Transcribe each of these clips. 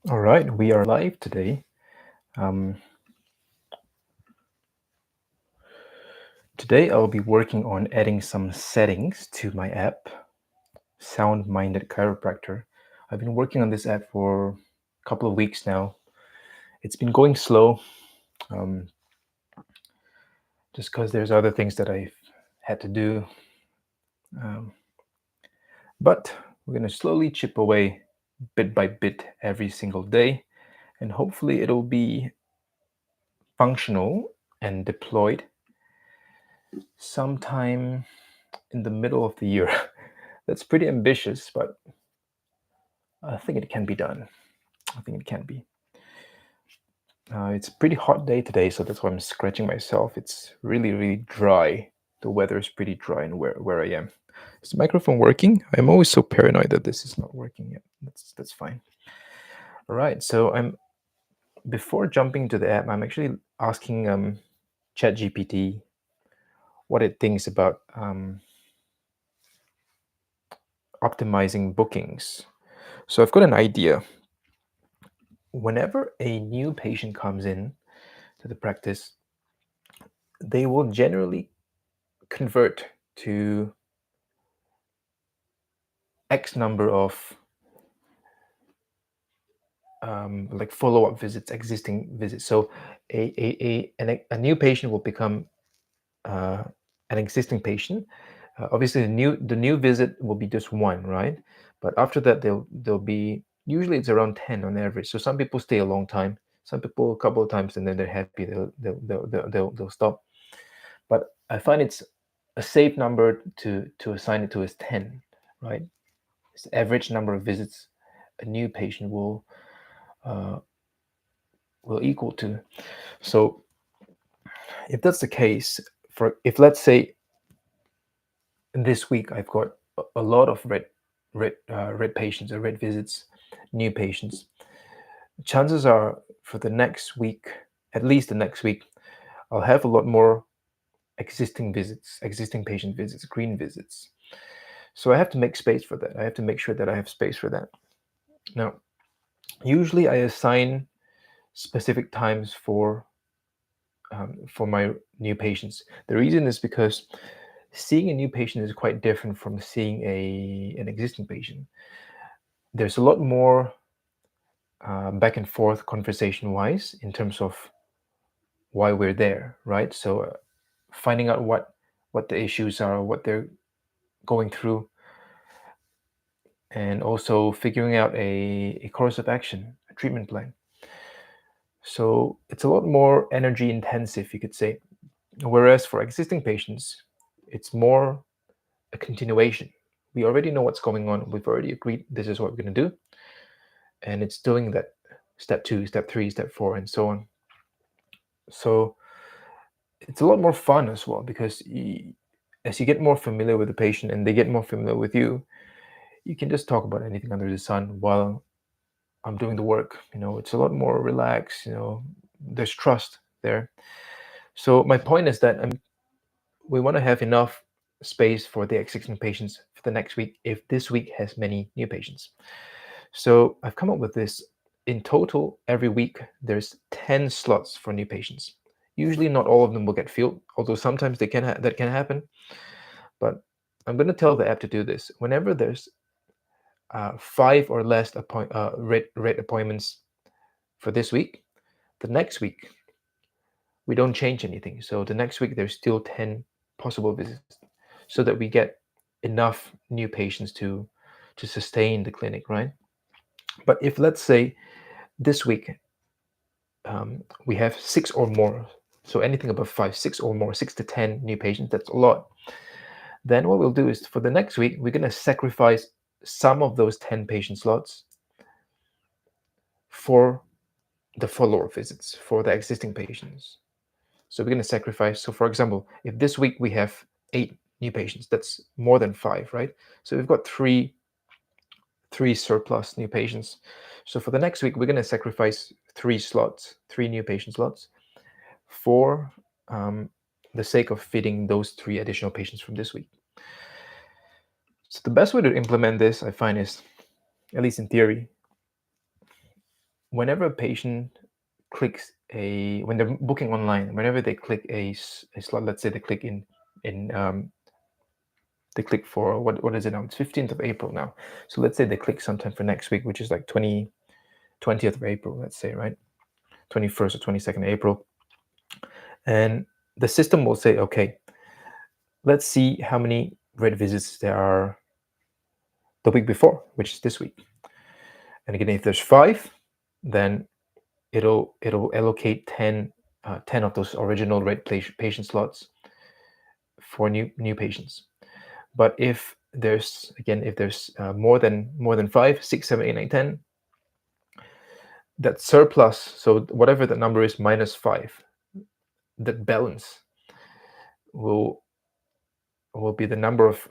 All right, we are live today. Today I'll be working on adding some settings to my app, Minded Chiropractor. I've been working on this app for a couple of weeks now. It's been going slow, just because there's other things that I've had to do. Um, but we're going to slowly chip away bit by bit every single day, and hopefully it'll be functional and deployed sometime in the middle of the year. That's pretty ambitious, but I think it can be done. I think it can be. It's a pretty hot day today, so that's why I'm scratching myself. It's really, really dry. The weather is pretty dry and where I am. Is the microphone working? I'm always so paranoid that this is not working yet. That's fine. All right, so before jumping into the app, I'm actually asking ChatGPT what it thinks about optimizing bookings. So I've got an idea. Whenever a new patient comes in to the practice, they will generally convert to X number of like follow-up visits, existing visits. So a new patient will become an existing patient. Obviously, the new visit will be just one, right? But after that, there'll be usually it's around 10 on average. So some people stay a long time, some people a couple of times, and then they're happy. They'll stop. But I find it's a safe number to assign it to is 10, right? It's the average number of visits a new patient will equal to. So if that's the case, if let's say this week I've got a lot of red patients or red visits, new patients, chances are for the next week, at least the next week, I'll have a lot more existing visits, existing patient visits, green visits. So I have to make space for that. I have to make sure that I have space for that. Now, usually I assign specific times for my new patients. The reason is because seeing a new patient is quite different from seeing an existing patient. There's a lot more back and forth conversation wise in terms of why we're there, right? So finding out what the issues are, what they're going through, and also figuring out a course of action, a treatment plan. So it's a lot more energy intensive, you could say. Whereas for existing patients, it's more a continuation. We already know what's going on. We've already agreed this is what we're going to do. And it's doing that step 2, step 3, step 4, and so on. So it's a lot more fun as well because as you get more familiar with the patient and they get more familiar with you, you can just talk about anything under the sun while I'm doing the work. It's a lot more relaxed. There's trust there. So my point is that we want to have enough space for the existing patients for the next week if this week has many new patients. So I've come up with this. In total, every week there's 10 slots for new patients. Usually not all of them will get filled, although sometimes that can happen. But I'm going to tell the app to do this. Whenever there's 5 or less red appointments for this week, the next week we don't change anything. So the next week there's still 10 possible visits so that we get enough new patients to sustain the clinic, right? But if let's say this week we have 6 or more, so anything above 5, 6 or more, 6 to 10 new patients, that's a lot. Then what we'll do is for the next week, we're going to sacrifice some of those 10 patient slots for the follow-up visits for the existing patients. So we're going to sacrifice. So for example, if this week we have 8 new patients, that's more than 5, right? So we've got three surplus new patients. So for the next week, we're going to sacrifice 3 new patient slots for the sake of fitting those 3 additional patients from this week. So the best way to implement this, I find, is, at least in theory, whenever a patient clicks when they're booking online, whenever they click a slot, let's say they click they click for what is it now? It's 15th of April now. So let's say they click sometime for next week, which is like 20th of April, let's say, right? 21st or 22nd of April. And the system will say, okay, let's see how many red visits there are the week before, which is this week. And again, if there's 5, then it'll allocate 10 of those original red patient slots for new patients. But if there's more than 5, 6, 7, 8, 9, 10, that surplus, so whatever the number is minus 5, that balance will be the number of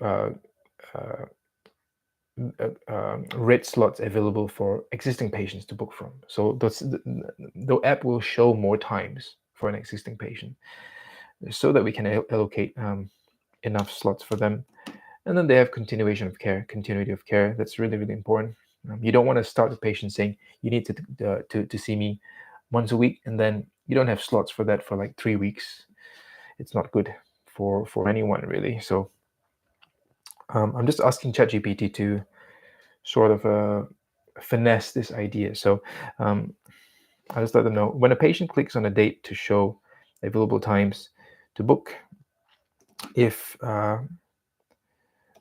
red slots available for existing patients to book from. So the app will show more times for an existing patient, so that we can allocate enough slots for them. And then they have continuity of care. That's really, really important. You don't want to start the patient saying you need to see me once a week, and then you don't have slots for that for like 3 weeks. It's not good for anyone, really. So I'm just asking ChatGPT to sort of finesse this idea. So I just let them know when a patient clicks on a date to show available times to book, if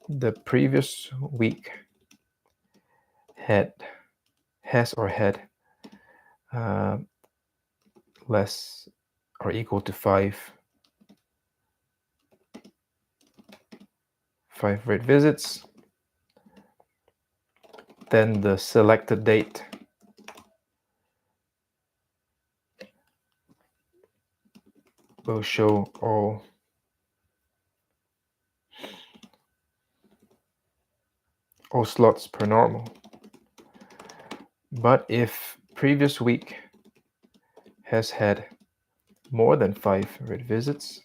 the previous week has or had less or equal to 5 red visits, then the selected date will show all slots per normal. But if previous week has had more than 5 red visits,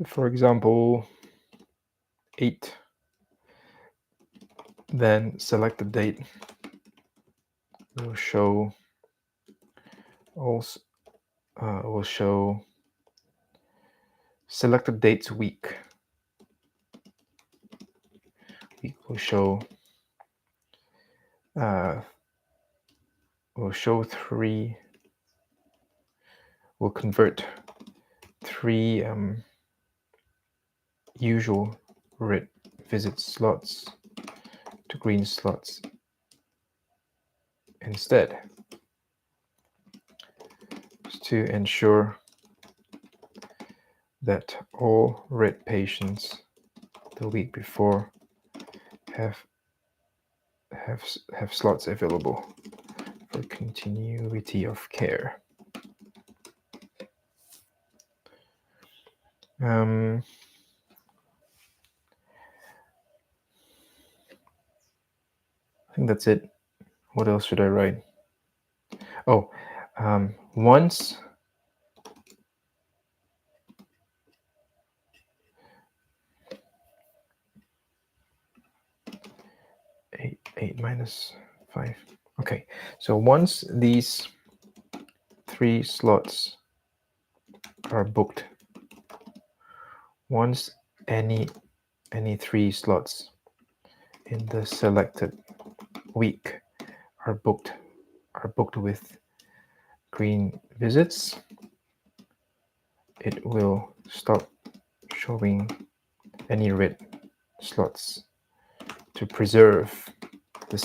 for example 8, then selected date will show selected dates week will show 3, will convert 3 usual red visit slots to green slots instead, to ensure that all red patients the week before have slots available for continuity of care. I think that's it. What else should I write? Oh, once eight minus 5. Okay, so once these 3 slots are booked, once any 3 slots in the selected week are booked with green visits, it will stop showing any red slots to preserve the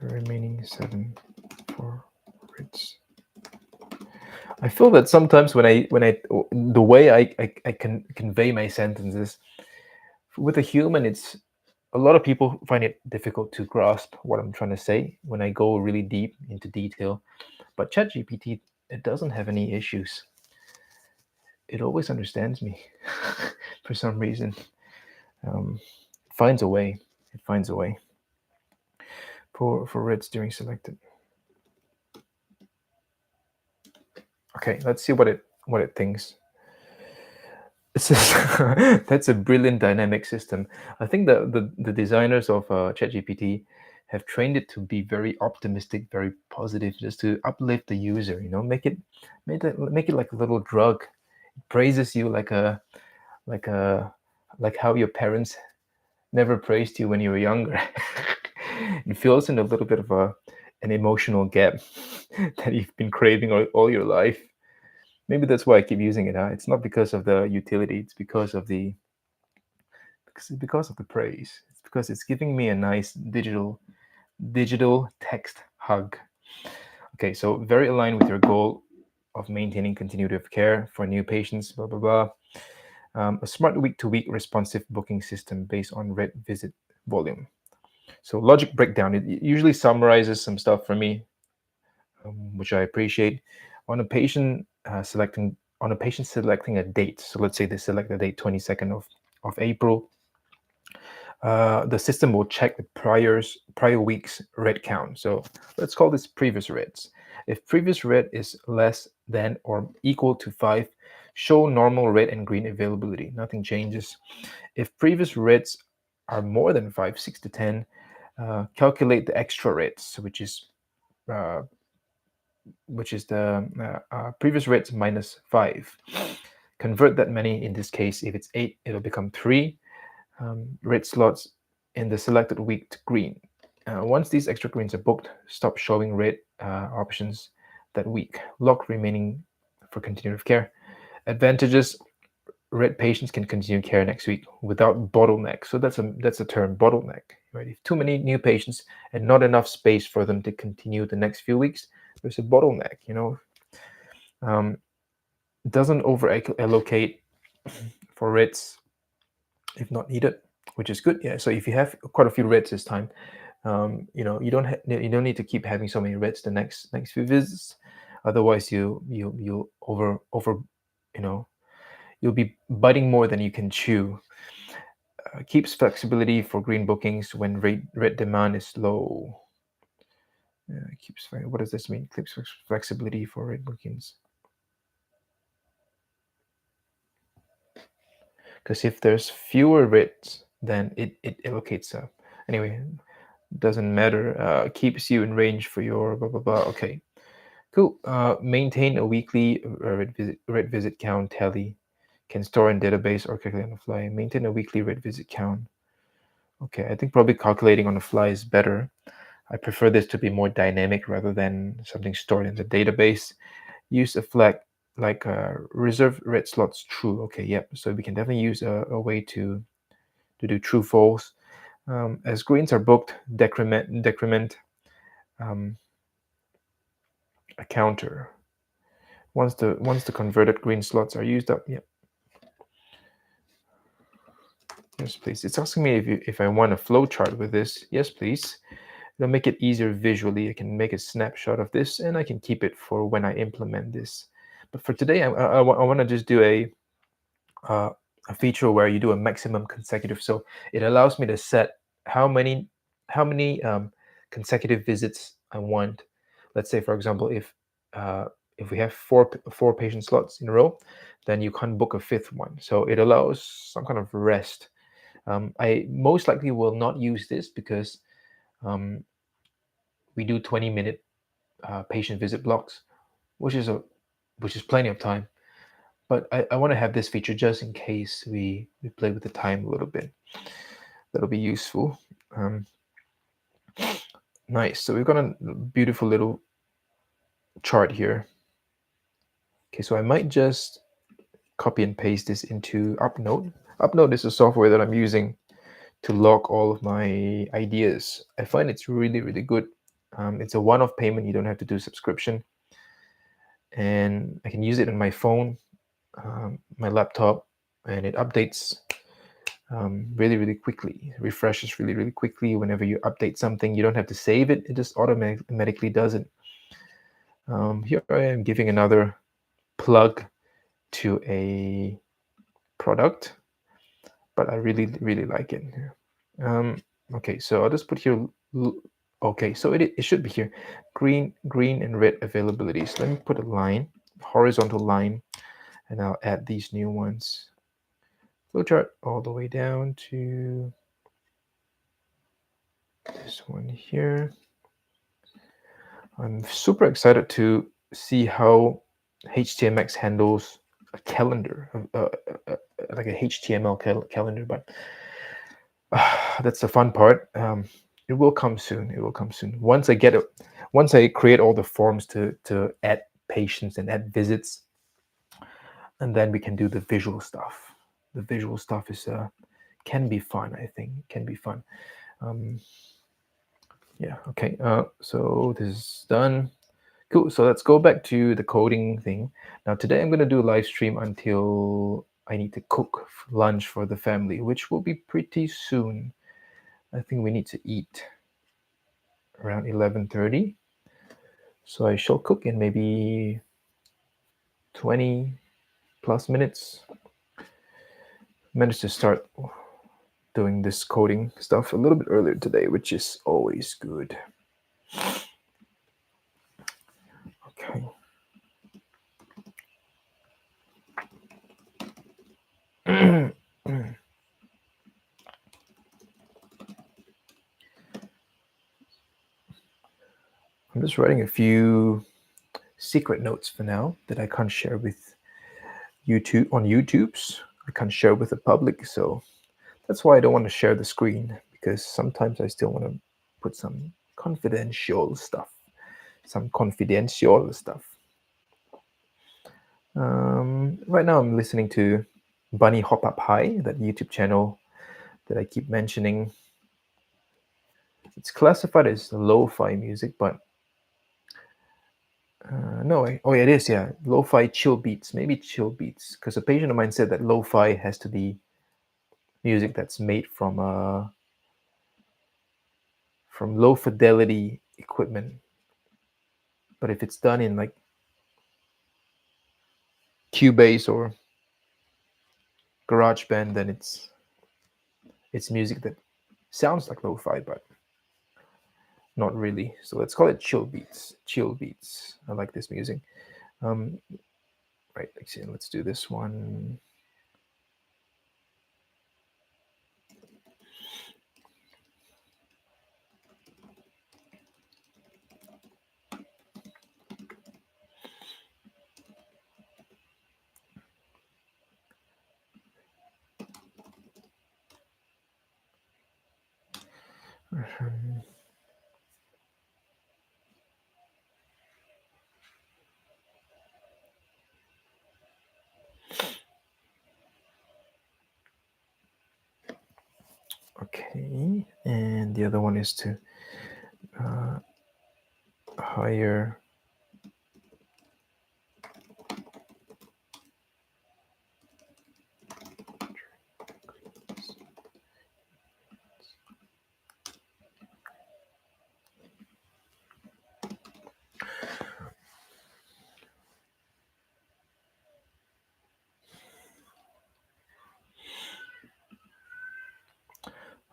remaining 7 for reds. I feel that sometimes when I the way I can convey my sentences with a human, it's a lot of people find it difficult to grasp what I'm trying to say when I go really deep into detail. But ChatGPT, it doesn't have any issues. It always understands me for some reason. Finds a way. It finds a way for reds during selected. Okay, let's see what it thinks. That's a brilliant dynamic system. I think the designers of ChatGPT have trained it to be very optimistic, very positive, just to uplift the user. Make it like a little drug. It praises you like a like how your parents never praised you when you were younger. It fills in a little bit of an emotional gap that you've been craving all your life. Maybe that's why I keep using it. Huh? It's not because of the utility. It's because of the praise. It's because it's giving me a nice digital text hug. Okay, so very aligned with your goal of maintaining continuity of care for new patients. Blah blah blah. A smart week-to-week responsive booking system based on read visit volume. So logic breakdown. It usually summarizes some stuff for me, which I appreciate. On a patient selecting a date. So let's say they select the date 22nd of April. The system will check the prior week's read count. So let's call this previous reads. If previous read is less than or equal to 5, show normal red and green availability. Nothing changes. If previous reads are more than 5, 6 to 10, calculate the extra reads, uh, which is the previous reads minus 5. Convert that many. In this case, if it's 8, it'll become 3. Red slots in the selected week to green. Once these extra greens are booked, stop showing red options that week. Lock remaining for continuity of care. Advantages: red patients can continue care next week without bottleneck. So that's a term, bottleneck. Right? If too many new patients and not enough space for them to continue the next few weeks, there's a bottleneck. Doesn't over allocate for reds if not needed, which is good. Yeah. So if you have quite a few reds this time, you don't need to keep having so many reds the next few visits. Otherwise, you over you know you'll be biting more than you can chew. Keeps flexibility for green bookings when red demand is low. What does this mean? Keeps flexibility for red bookings. Because if there's fewer reds, then it allocates up. Anyway, doesn't matter. Keeps you in range for your blah blah blah. Okay, cool. Maintain a weekly red visit count tally. Can store in database or calculate on the fly. Maintain a weekly red visit count. Okay, I think probably calculating on the fly is better. I prefer this to be more dynamic rather than something stored in the database. Use a flag like reserve red slots true. Okay, yep. So we can definitely use a way to do true false. As greens are booked, decrement a counter. Once the converted green slots are used up, yep. Yes, please. It's asking me if I want a flow chart with this. Yes, please. It'll make it easier visually. I can make a snapshot of this, and I can keep it for when I implement this. But for today, I want to just do a feature where you do a maximum consecutive. So it allows me to set how many consecutive visits I want. Let's say, for example, if we have four patient slots in a row, then you can't book a fifth one. So it allows some kind of rest. I most likely will not use this because we do 20-minute patient visit blocks, which is plenty of time. But I want to have this feature just in case we play with the time a little bit. That'll be useful. Nice. So we've got a beautiful little chart here. Okay, so I might just copy and paste this into UpNote. UpNote is a software that I'm using to log all of my ideas. I find it's really, really good. It's a one-off payment. You don't have to do subscription. And I can use it on my phone, my laptop, and it updates really, really quickly. It refreshes really, really quickly. Whenever you update something, you don't have to save it. It just automatically does it. Here I am giving another plug to a product, but I really, really like it. Okay, so I'll just put here. Okay, so it should be here. Green and red availabilities. Let me put a line, horizontal line, and I'll add these new ones. flowchart all the way down to this one here. I'm super excited to see how HTMX handles a calendar, like a HTML calendar, but that's the fun part. It will come soon. It will come soon. Once I get it, once I create all the forms to add patients and add visits, and then we can do the visual stuff. The visual stuff is can be fun. I think can be fun. Yeah. Okay. So this is done. Cool. So let's go back to the coding thing. Now today I'm going to do a live stream until I need to cook lunch for the family, which will be pretty soon. I think we need to eat around 11:30. So I shall cook in maybe 20 plus minutes. Managed to start doing this coding stuff a little bit earlier today, which is always good. Okay. I'm just writing a few secret notes for now that I can't share with YouTube on YouTube's. I can't share with the public, so that's why I don't want to share the screen, because sometimes I still want to put some confidential stuff. Right now I'm listening to Bunny Hop Up High, that YouTube channel that I keep mentioning. It's classified as lo-fi music, but no, it is, yeah, lo-fi chill beats, maybe chill beats, because a patient of mine said that lo-fi has to be music that's made from low fidelity equipment, but if it's done in like Cubase or GarageBand, then it's music that sounds like lo-fi, but not really. So let's call it chill beats. Chill beats. I like this music. Right, let's do this one. Okay, and the other one is to hire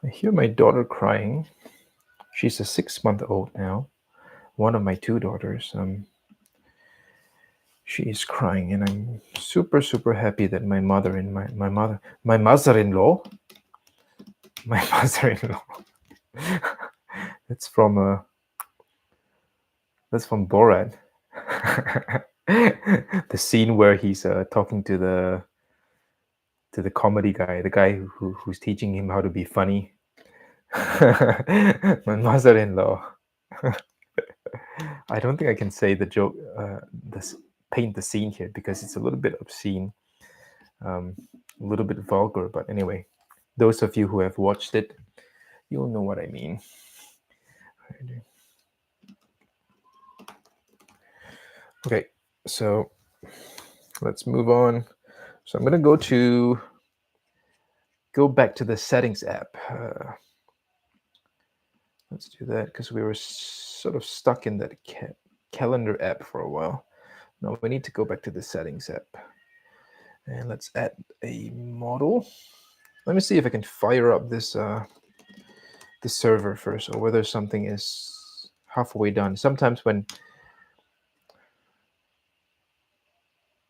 I hear my daughter crying. She's a 6-month-old now. One of my two daughters. She is crying, and I'm super, super happy that my mother-in-law, that's from Borat. The scene where he's talking to the comedy guy, the guy who's teaching him how to be funny. My mother-in-law. I don't think I can say the joke, paint the scene here, because it's a little bit obscene, a little bit vulgar. But anyway, those of you who have watched it, you'll know what I mean. Okay, so let's move on. So I'm going to go back to the settings app. Let's do that, because we were sort of stuck in that calendar app for a while. Now we need to go back to the settings app. And let's add a model. Let me see if I can fire up this server first, or whether something is halfway done. Sometimes because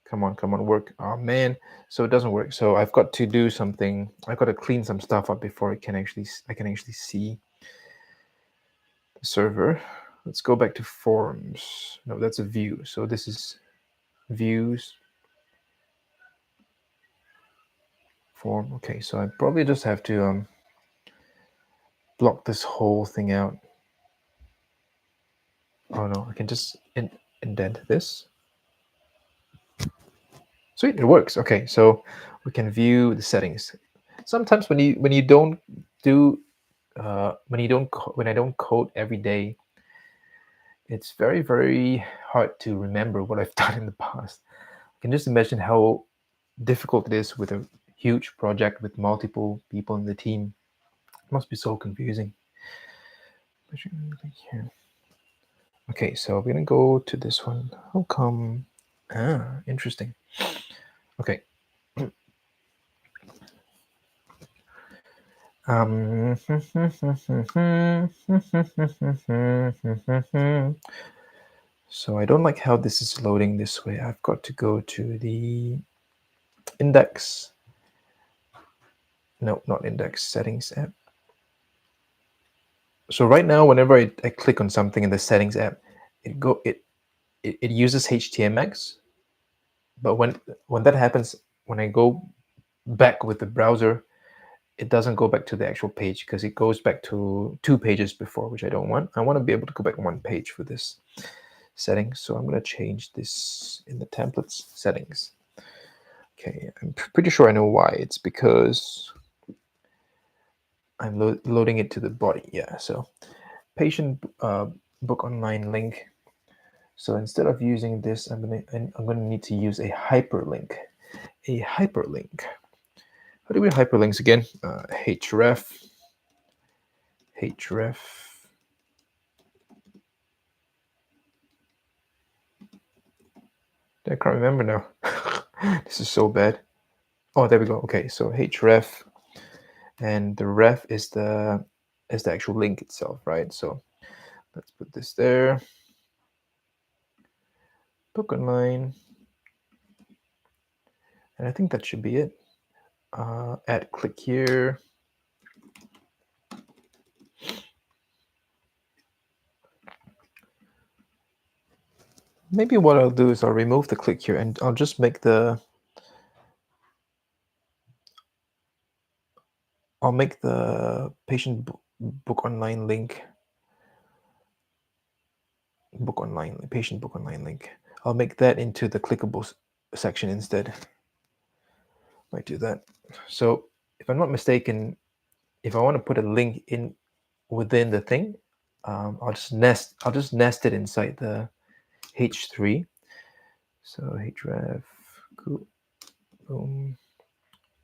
Come on, work. Oh man, so it doesn't work. So I've got to do something. I've got to clean some stuff up before I can actually see the server. Let's go back to forums. No, that's a view. So this is views, form. Okay, so I probably just have to block this whole thing out. Oh no, I can just indent this. Sweet, it works. Okay, so we can view the settings. Sometimes when you don't do when I don't code every day, it's very hard to remember what I've done in the past. I can just imagine how difficult it is with a huge project with multiple people in the team. It must be so confusing. Okay, so we're gonna go to this one. How come? Ah, interesting. Okay. So I don't like how this is loading this way. I've got to go to the index. No, not index, settings app. So right now, whenever I click on something in the settings app, it uses HTMX. But when that happens, when I go back with the browser, it doesn't go back to the actual page because it goes back to 2 pages before, which I don't want. I want to be able to go back 1 page for this setting. So I'm going to change this in the templates settings. Okay, I'm pretty sure I know why. It's because I'm loading it to the body. Yeah, so patient book online link. So instead of using this, I'm gonna need to use a hyperlink. A hyperlink. How do we hyperlinks again? href. href. I can't remember now. This is so bad. Oh, there we go. Okay, so href, and the ref is the actual link itself, right? So let's put this there. Book online, and I think that should be it. Add click here. Maybe what I'll do is I'll remove the click here and I'll just make the patient book online link. Patient book online link. I'll make that into the clickable section instead. Might do that. So if I'm not mistaken, if I want to put a link in within the thing, I'll just nest it inside the h3. So href, cool, boom.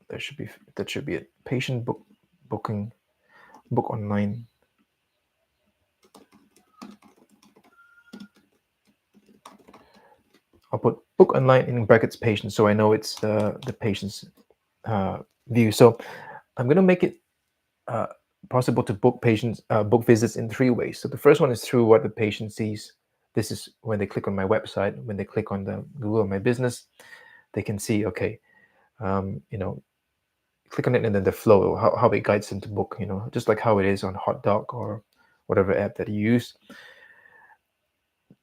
That should be it. Patient booking book online. I'll put book online in brackets patient, so I know it's the patient's view. So I'm going to make it possible to book book visits in 3 ways. So the first one is through what the patient sees. This is when they click on my website, when they click on the Google My Business, they can see, okay, click on it and then the flow, how it guides them to book, just like how it is on HotDoc or whatever app that you use.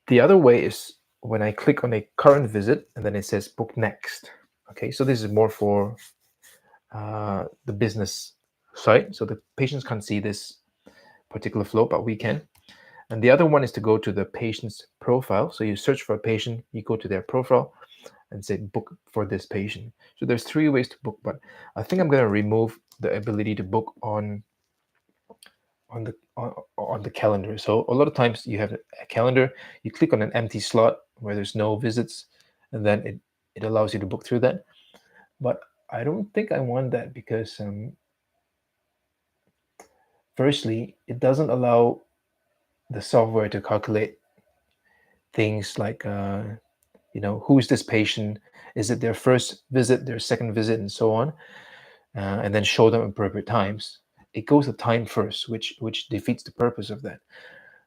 The other way is when I click on a current visit and then it says book next. Okay, so this is more for the business site. So the patients can't see this particular flow, but we can. And the other one is to go to the patient's profile. So you search for a patient, you go to their profile and say book for this patient. So there's 3 ways to book, but I think I'm going to remove the ability to book on the calendar. So a lot of times you have a calendar, you click on an empty slot where there's no visits, and then it allows you to book through that. But I don't think I want that because firstly, it doesn't allow the software to calculate things like who's this patient, is it their first visit, their second visit, and so on, and then show them appropriate times. It goes to time first, which defeats the purpose of that.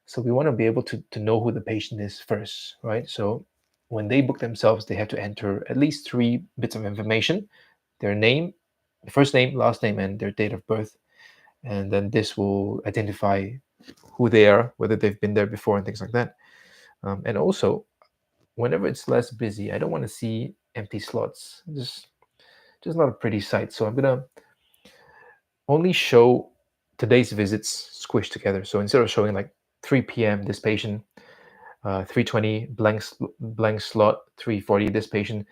So we want to be able to know who the patient is first, right? So when they book themselves, they have to enter at least 3 bits of information: their name, first name, last name, and their date of birth. And then this will identify who they are, whether they've been there before, and things like that. And also, whenever it's less busy, I don't want to see empty slots. Just not a pretty sight. So I'm gonna only show today's visits squished together. So instead of showing like 3 p.m. this patient, 3:20 blank slot, 3:40 this patient,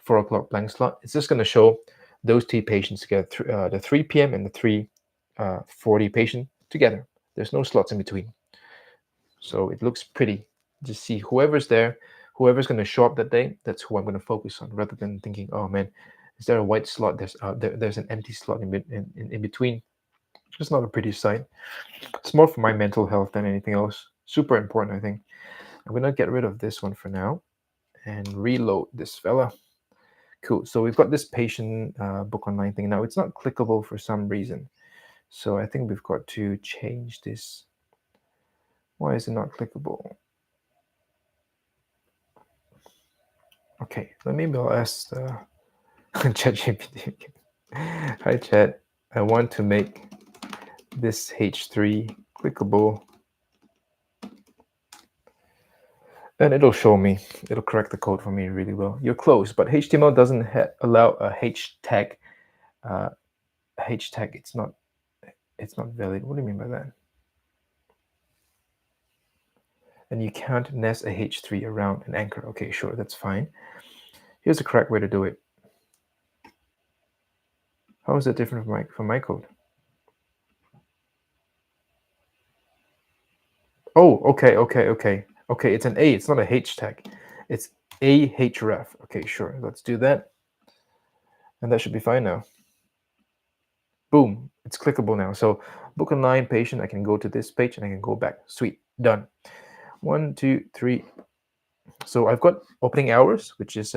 4 o'clock blank slot, it's just going to show those 2 patients together, the 3 p.m. and the 3:40 patient together. There's no slots in between. So it looks pretty. Just see whoever's there, whoever's going to show up that day, that's who I'm going to focus on, rather than thinking, oh man, is there a white slot? There's an empty slot in between. It's not a pretty sight. It's more for my mental health than anything else. Super important, I think. I'm going to get rid of this one for now and reload this fella. Cool. So we've got this patient book online thing. Now it's not clickable for some reason. So I think we've got to change this. Why is it not clickable? Okay, maybe I'll ask ChatGPT. Hi Chat, I want to make this H3 clickable. And it'll show me, it'll correct the code for me really well. You're close, but HTML doesn't allow a H tag. H tag, it's not valid. What do you mean by that? And you can't nest a H3 around an anchor. Okay, sure, that's fine. Here's the correct way to do it. How is that different from my code? Oh, okay. Okay, it's an A, it's not a H tag. It's a href. Okay, sure, let's do that. And that should be fine now. Boom, it's clickable now. So book online patient, I can go to this page and I can go back. Sweet, done. 1, 2, 3. So I've got opening hours, which is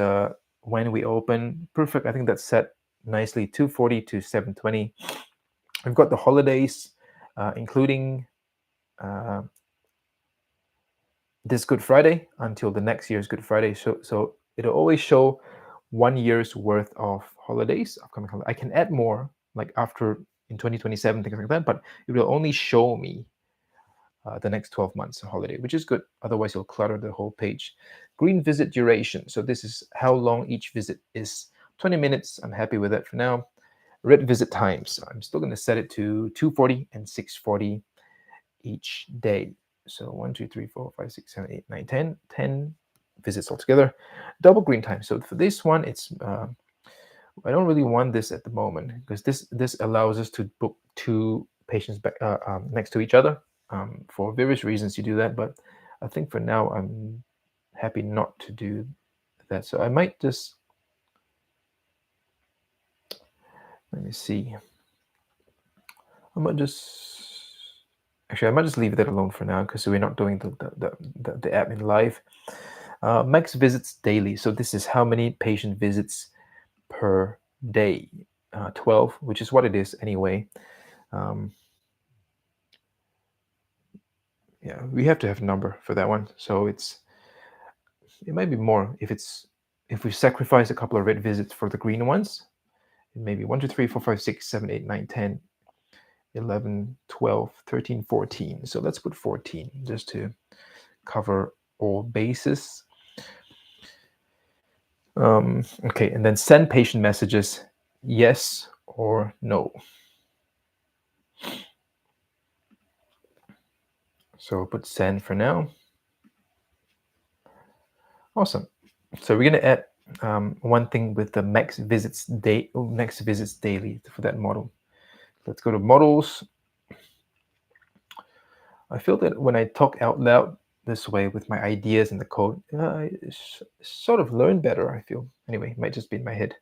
when we open. Perfect, I think that's set nicely, 2:40 to 7:20. I've got the holidays, including this Good Friday until the next year's Good Friday. So it'll always show 1 year's worth of holidays, upcoming holidays. I can add more, like after in 2027, things like that, but it will only show me the next 12 months of holiday, which is good. Otherwise, you'll clutter the whole page. Green visit duration. So this is how long each visit is. 20 minutes. I'm happy with that for now. Red visit times. I'm still going to set it to 2:40 and 6:40 each day. So 1, 2, 3, 4, 5, 6, 7, 8, 9, 10. 10 visits altogether. Double green time. So for this one, it's I don't really want this at the moment because this allows us to book 2 patients back next to each other. For various reasons, you do that, but I think for now I'm happy not to do that. So I might just let me see. I might just leave that alone for now because we're not doing the admin live. Max visits daily. So this is how many patient visits per day. 12, which is what it is anyway. Yeah, we have to have a number for that one. So it might be more if we sacrifice a couple of red visits for the green ones. It may be 1, 2, 3, 4, 5, 6, 7, 8, 9, 10, 11, 12, 13, 14. So let's put 14 just to cover all bases. Okay, and then send patient messages, yes or no. So we'll put send for now. Awesome. So we're going to add one thing with the max visits daily for that model. Let's go to models. I feel that when I talk out loud this way with my ideas in the code, I sort of learn better, I feel. Anyway, it might just be in my head.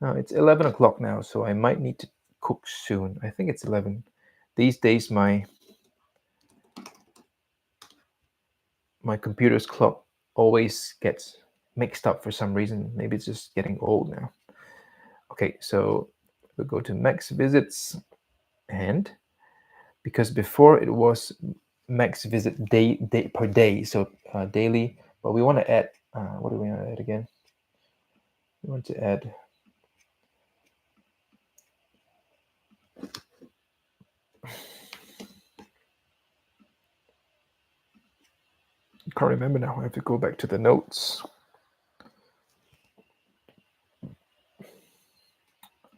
It's 11 o'clock now, so I might need to cook soon. I think it's 11. These days, my computer's clock always gets mixed up for some reason. Maybe it's just getting old now. Okay, so we'll go to max visits, and because before it was max visit day per day, so daily But we want to add, what do we want to add again? We want to add I can't remember now. I have to go back to the notes.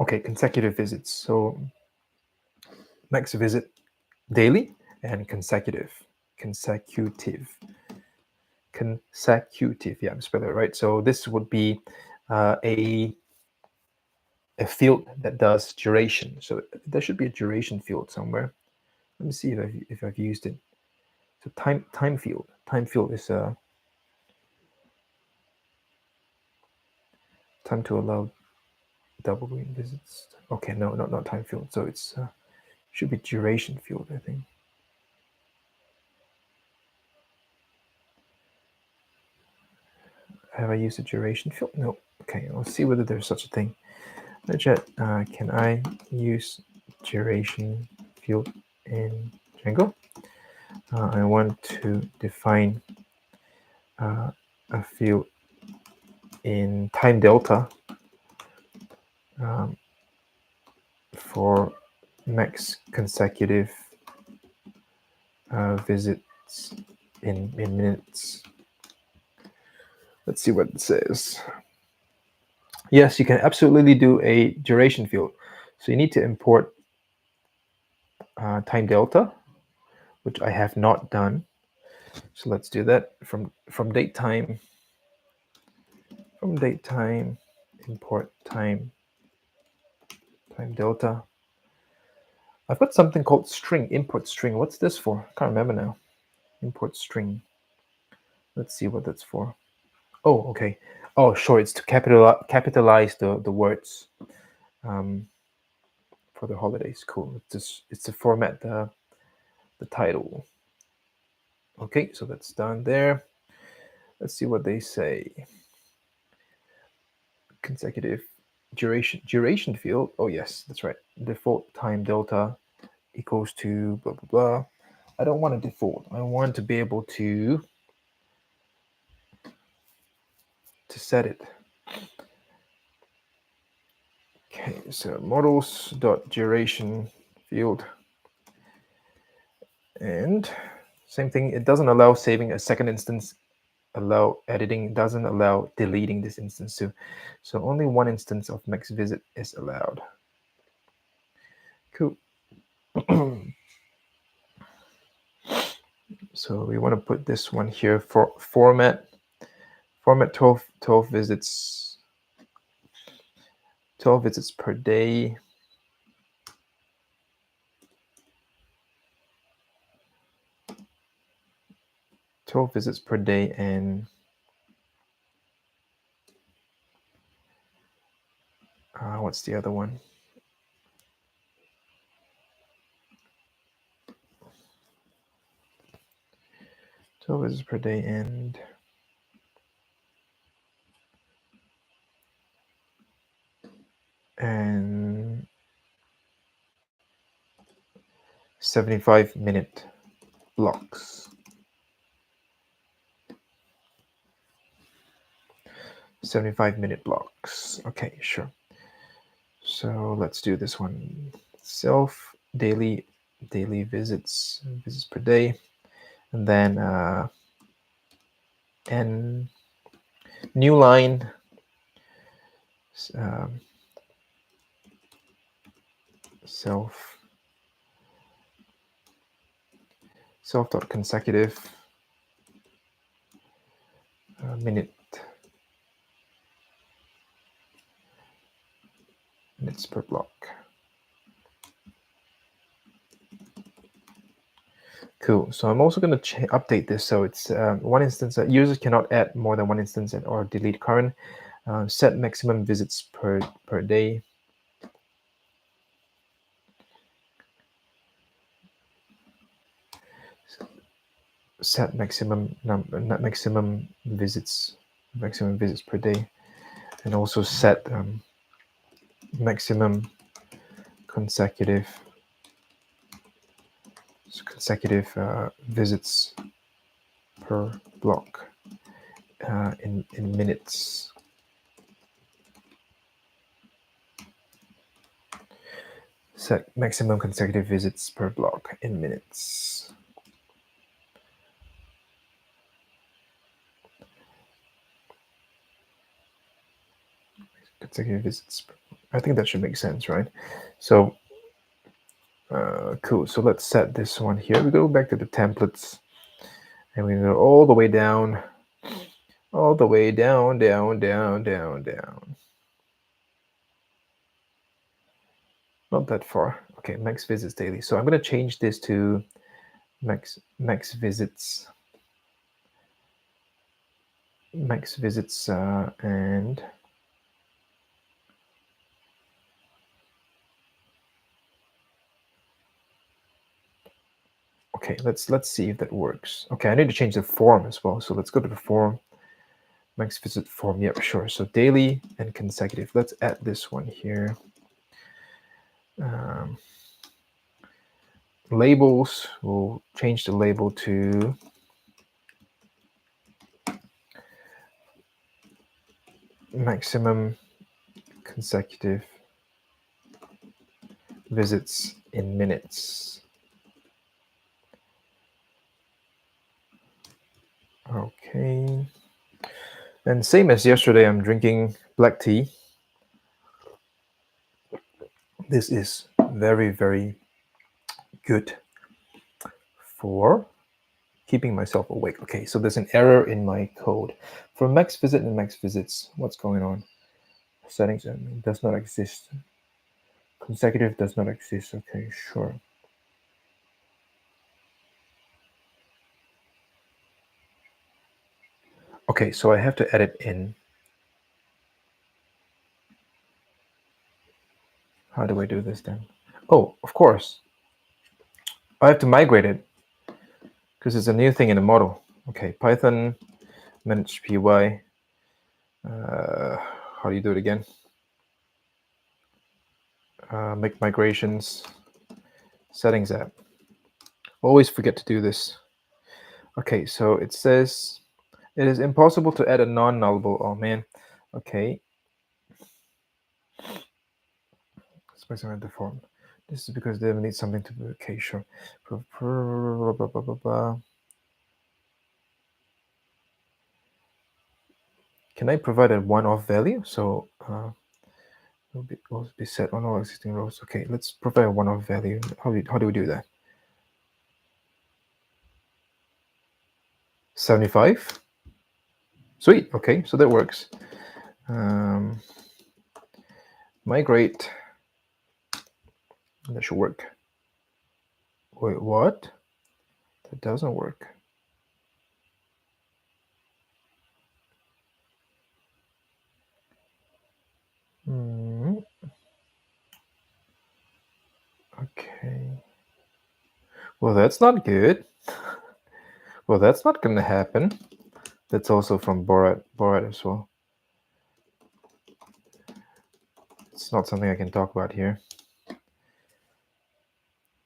Okay, consecutive visits. So max visit daily and consecutive. Yeah, I'm spelling it right. So this would be a field that does duration. So there should be a duration field somewhere. Let me see if I've used it. So time field. Time field is time to allow double green visits. Okay, no, not time field. So it's should be duration field, I think. Have I used a duration field? No. Okay, let's see whether there's such a thing. Chat, can I use duration field in Django? I want to define a field in time delta for max consecutive visits in minutes. Let's see what it says. Yes, you can absolutely do a duration field. So you need to import time delta, which I have not done. So let's do that from date time. From date time, import time delta. I've got something called string, import string. What's this for? I can't remember now. Import string. Let's see what that's for. Oh, okay. Oh, sure. It's to capitalize the words for the holidays. Cool. It's to format the title. Okay, so that's done there. Let's see what they say. Consecutive duration field. Oh yes, that's right. Default time delta equals to blah blah blah. I don't want a default. I want to be able to set it. Okay, so models.duration field. And same thing, it doesn't allow saving a second instance, allow editing, doesn't allow deleting this instance too. So only one instance of max visit is allowed. Cool. So we want to put this one here for format 12 visits 12 visits per day. Visits per day, and what's the other one? Visits per day and 75-minute blocks. 75-minute blocks. Okay, sure. So let's do this one. Self daily visits per day, and then and new line self dot consecutive minutes per block. Cool. So I'm also going to update this. So it's one instance that users cannot add more than one instance or delete current. Set maximum visits per day. Set maximum visits per day, and also set maximum consecutive visits per block in minutes. Set maximum consecutive visits per block in minutes. Consecutive visits. I think that should make sense, right? So, cool. So let's set this one here. We go back to the templates, and we go all the way down, down, down, down, down, down. Not that far. Okay, max visits daily. So I'm going to change this to max visits, and okay, let's see if that works. Okay, I need to change the form as well. So let's go to the form, max visit form. Yeah, sure. So daily and consecutive. Let's add this one here. Labels, we'll change the label to maximum consecutive visits in minutes. Okay. And same as yesterday, I'm drinking black tea. This is very, very good for keeping myself awake. Okay, so there's an error in my code. For max visit and max visits, what's going on? Settings does not exist. Consecutive does not exist. Okay, sure. Okay, so I have to edit in. How do I do this then? Oh, of course. I have to migrate it because it's a new thing in the model. Okay, Python manage py. How do you do it again? Make migrations. Settings app. Always forget to do this. Okay, so it says it is impossible to add a non-nullable. Oh man. Okay. Specify the form. This is because they need something to be okay, sure. Can I provide a one-off value? So will be set on all existing rows. Okay, let's provide a one-off value. How do we do that? 75. Sweet. Okay, so that works. Migrate. That should work. Wait, what? That doesn't work. Okay. Well, that's not good. Well, that's not going to happen. That's also from Borat as well. It's not something I can talk about here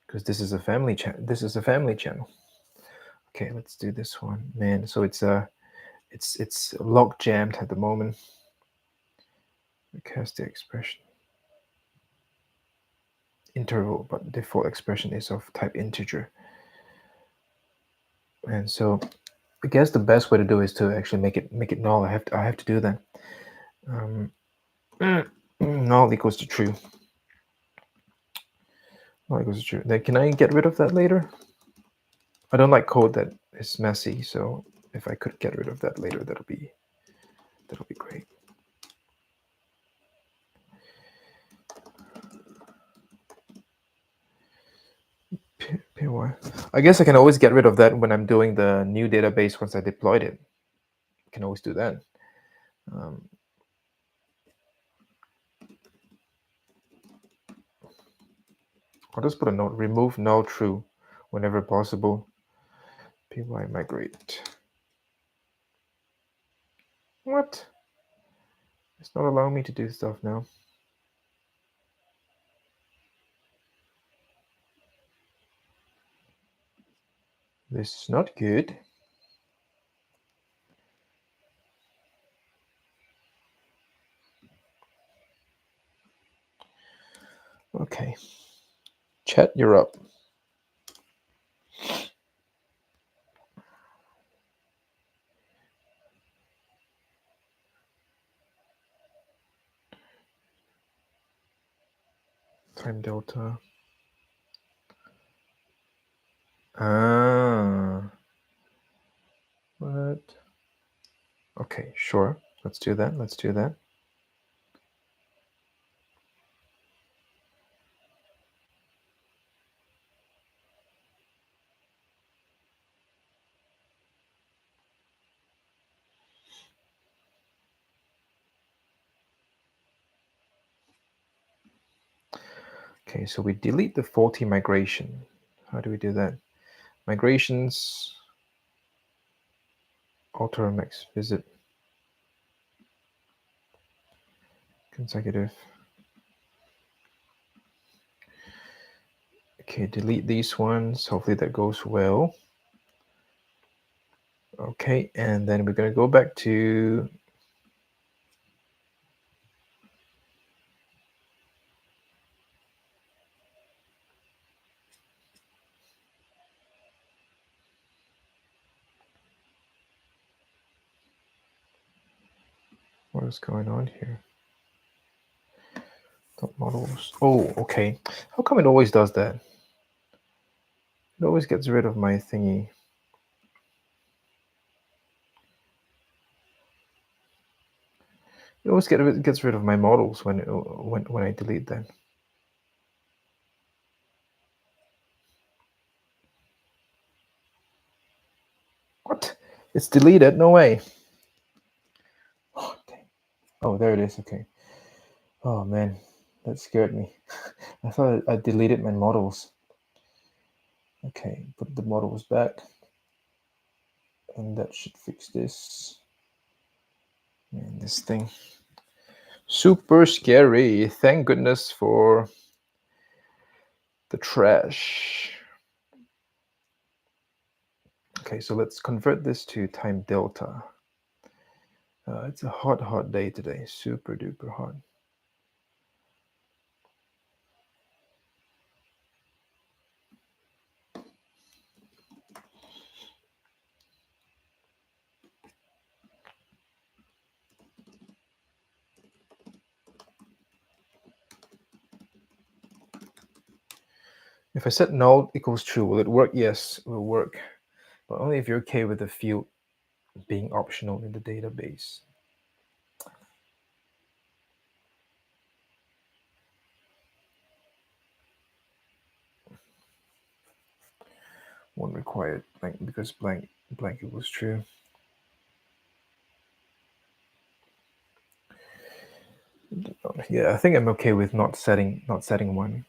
because this is a family channel. This is a family channel. Okay, let's do this one, man. So it's log jammed at the moment. Cast the expression interval, but default expression is of type integer. And so I guess the best way to do is to actually make it null. I have to do that. Null equals to true. Null equals to true. Then can I get rid of that later? I don't like code that is messy, so if I could get rid of that later, that'll be great. I guess I can always get rid of that when I'm doing the new database once I deployed it. I can always do that. I'll just put a note, remove null true whenever possible. Py migrate. What? It's not allowing me to do stuff now. This is not good. Okay. Chat, you're up. Time delta. Ah. What? Okay, sure. Let's do that. Let's do that. Okay, so we delete the faulty migration. How do we do that? Migrations, alter max visit, consecutive. Okay, delete these ones. Hopefully that goes well. Okay, and then we're going to go back to what is going on here? Top models. Oh, okay. How come it always does that? It always gets rid of my thingy. It always gets rid of my models when I delete them. What? It's deleted? No way. Oh, dang. Oh, there it is. Okay. Oh man, that scared me. I thought I deleted my models. Okay, put the models back, and that should fix this. And this thing. Super scary. Thank goodness for the trash. Okay, so let's convert this to time delta. It's a hot day today. Super duper hot. If I set null equals true, will it work? Yes, it will work. But only if you're okay with the field being optional in the database. Won't require blank because blank equals true. Yeah, I think I'm okay with not setting one.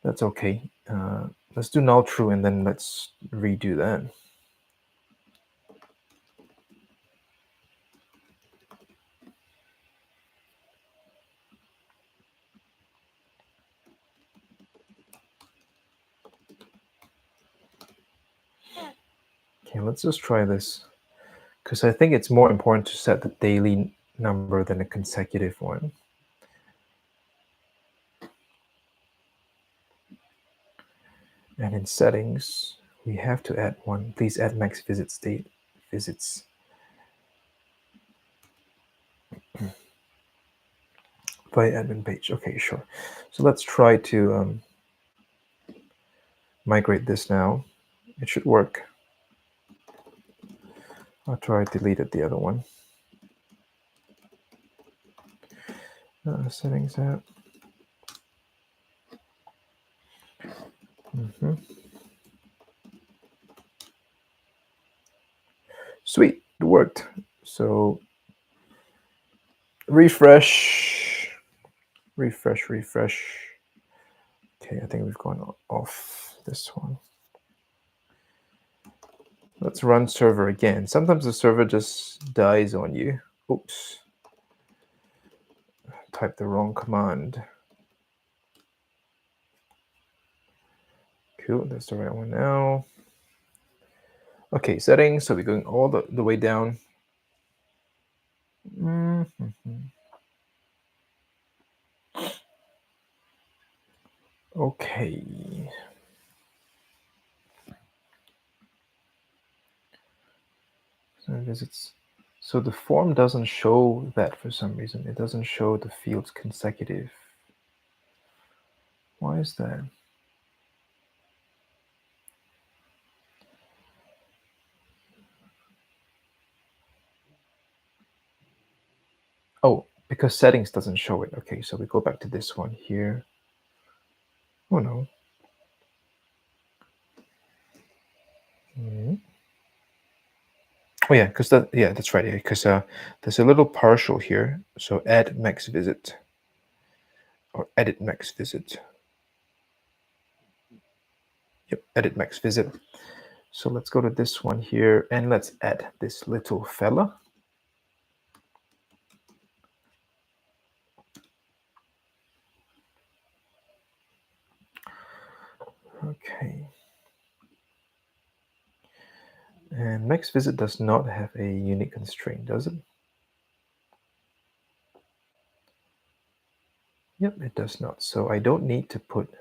That's okay. Let's do null true and then let's redo that. Okay, let's just try this because I think it's more important to set the daily number than a consecutive one. And in settings, we have to add one. Please add max visit state visits. By admin page. Okay, sure. So let's try to migrate this now. It should work. I'll try to delete the other one. Settings app. Sweet, it worked. So refresh. Okay, I think we've gone off this one. Let's run server again. Sometimes the server just dies on you. Oops. Type the wrong command. Cool, that's the right one now. Okay, settings. So we're going all the way down. Okay. So visits. So the form doesn't show that for some reason. It doesn't show the fields consecutive. Why is that? Oh, because settings doesn't show it. Okay, so we go back to this one here. Oh no. Oh yeah, because that's right. Yeah, because there's a little partial here. So add max visit or edit max visit. Yep, edit max visit. So let's go to this one here and let's add this little fella. Okay. And max visit does not have a unique constraint, does it? Yep, it does not. So I don't need to put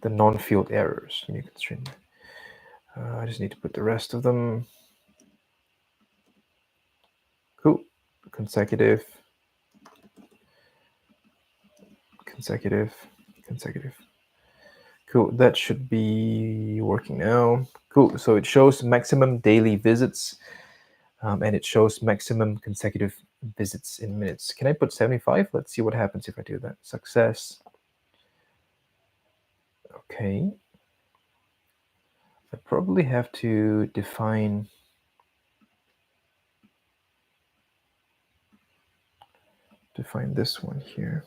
the non-field errors unique constraint. I just need to put the rest of them. Cool. Consecutive. Consecutive. Consecutive. Cool. That should be working now. Cool. So it shows maximum daily visits, and it shows maximum consecutive visits in minutes. Can I put 75? Let's see what happens if I do that. Success. Okay. I probably have to define this one here.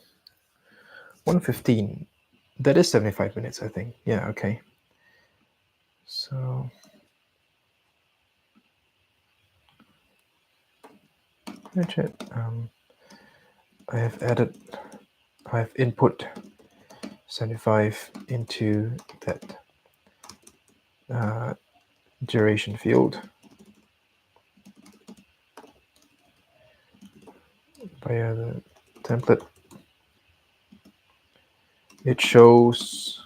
115. That is 75 minutes, I think. Yeah, okay. So I have input 75 into that duration field via the template. It shows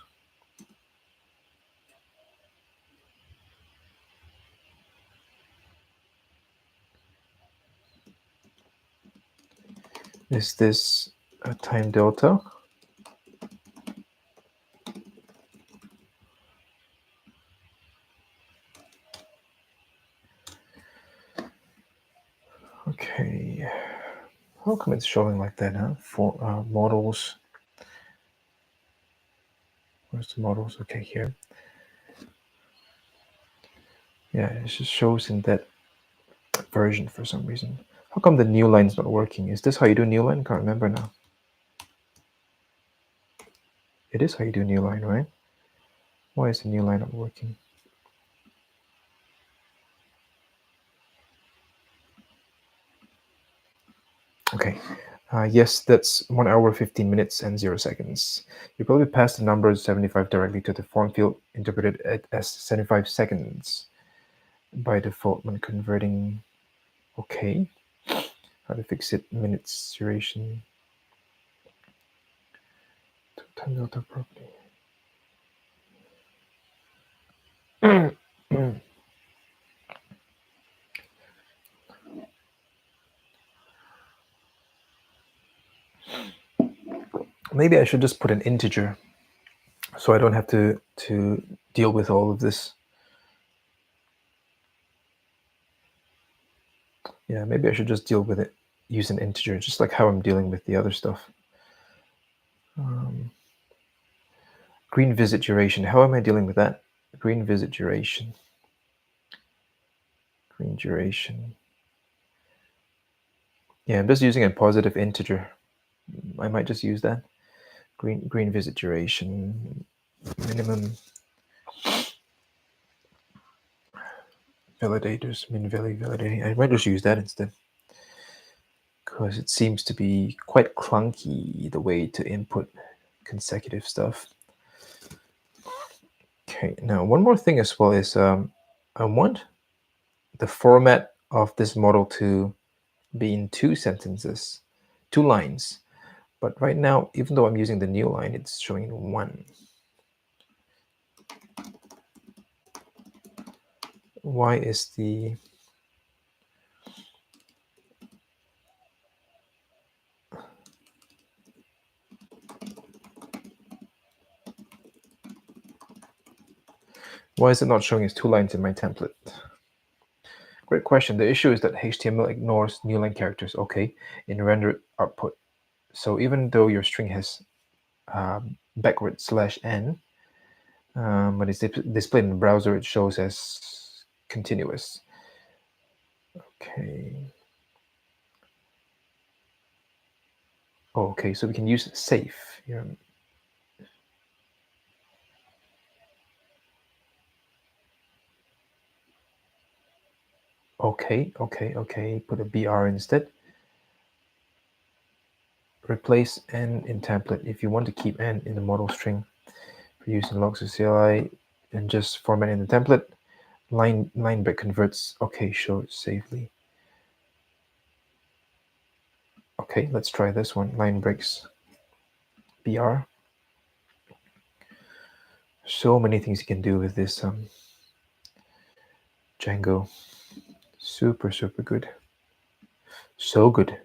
is this a time delta? Okay. How come it's showing like that, huh? For models. Where's the models? Okay, here. Yeah, it just shows in that version for some reason. How come the new line's not working? Is this how you do new line? Can't remember now. It is how you do new line, right? Why is the new line not working? Okay. Yes, that's 1 hour, 15 minutes, and 0 seconds. You probably passed the number 75 directly to the form field, interpreted it as 75 seconds by default when converting. Okay. How to fix it? Minutes duration to time delta property. Maybe I should just put an integer so I don't have to deal with all of this. Yeah, maybe I should just deal with it, use an integer, just like how I'm dealing with the other stuff. Green visit duration. How am I dealing with that? Green visit duration. Green duration. Yeah, I'm just using a positive integer. I might just use that. Green visit duration. Minimum validators, min validating. I might just use that instead, because it seems to be quite clunky the way to input consecutive stuff. Okay, now one more thing as well is I want the format of this model to be in 2 sentences, 2 lines. But right now, even though I'm using the new line, it's showing 1. Why is the Why is it not showing as 2 lines in my template? Great question. The issue is that HTML ignores new line characters, okay, in render output. So even though your string has backward /n, when it's displayed in the browser, it shows as continuous. Okay. Oh, okay, so we can use safe here. Okay. Put a BR instead. Replace n in template. If you want to keep n in the model string for using logs of CLI and just format in the template, line break converts. Okay, show safely. Okay, let's try this one. Line breaks BR. So many things you can do with this Django. Super good. So good.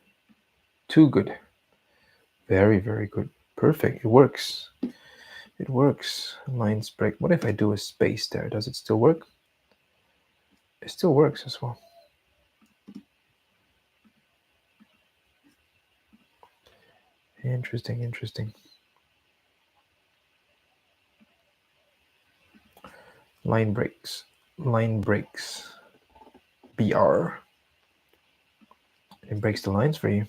Too good. Very good. Perfect. It works. It works. Lines break. What if I do a space there? Does it still work? It still works as well. Interesting. Line breaks. BR. It breaks the lines for you.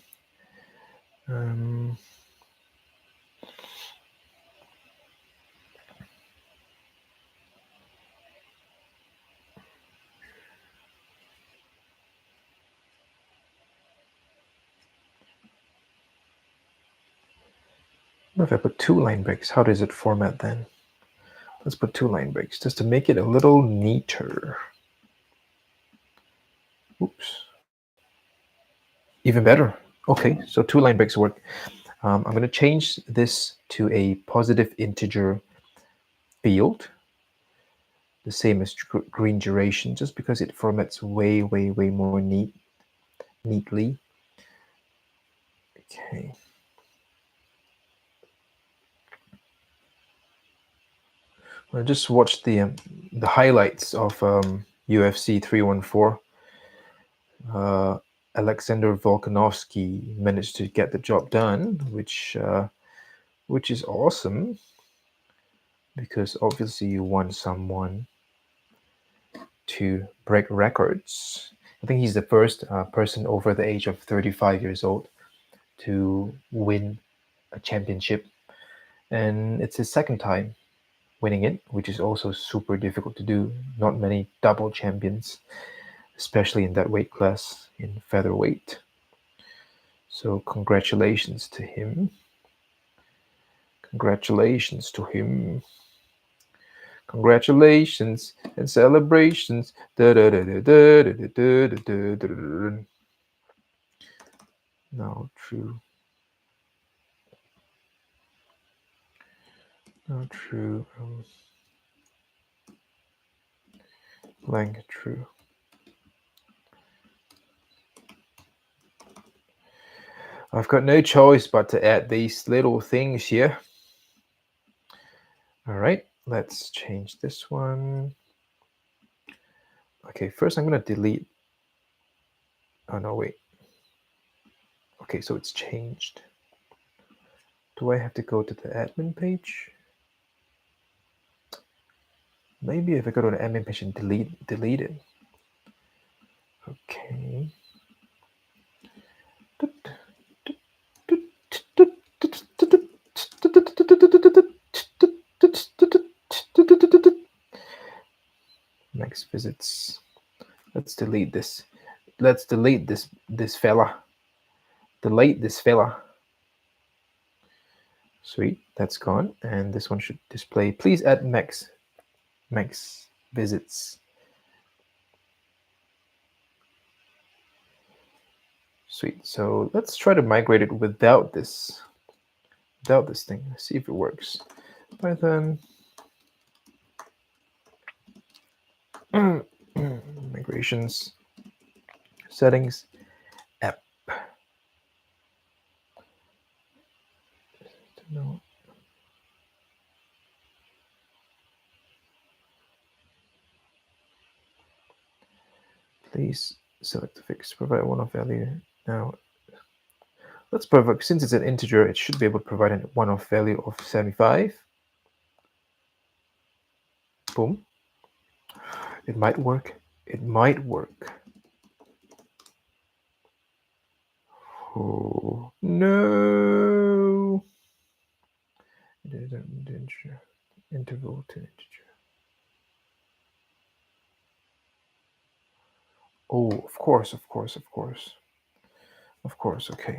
What if I put 2 line breaks? How does it format then? Let's put 2 line breaks just to make it a little neater. Oops. Even better. Okay, so 2 line breaks work. I'm going to change this to a positive integer field, the same as green duration, just because it formats way more neatly. Okay. I just watched the highlights of UFC 314. Alexander Volkanovski managed to get the job done, which is awesome, because obviously you want someone to break records. I think he's the first person over the age of 35 years old to win a championship, and it's his second time winning it, which is also super difficult to do. Not many double champions, especially in that weight class, in featherweight. So congratulations to him. Congratulations and celebrations. No, true. Not true. Blank true. I've got no choice but to add these little things here. All right, let's change this one. Okay, first I'm going to delete. Oh, no, wait. Okay, so it's changed. Do I have to go to the admin page? Maybe if I go to the admin page and delete it. Okay. Next visits. Let's delete this. Let's delete this fella. Delete this fella. Sweet, that's gone. And this one should display. Please add max visits. Sweet. So let's try to migrate it without this. doubt this thing. Let's see if it works. Python migrations settings app. No. Please select the fix. Provide one-off value. Now, that's perfect. Since it's an integer, it should be able to provide a one-off value of 75. Boom. It might work. It might work. Oh, no. Integer. Interval to integer. Oh, of course, of course, of course. Of course, okay.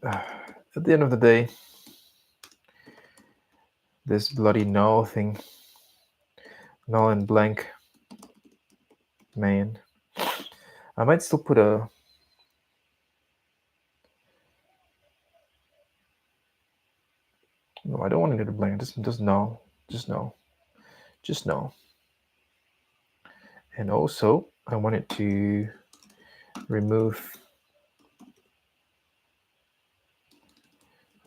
At the end of the day, this bloody null thing, null and blank, man. I might still put a... No, I don't want to do the blank. Just null. Just null. Just null. And also, I want it to remove...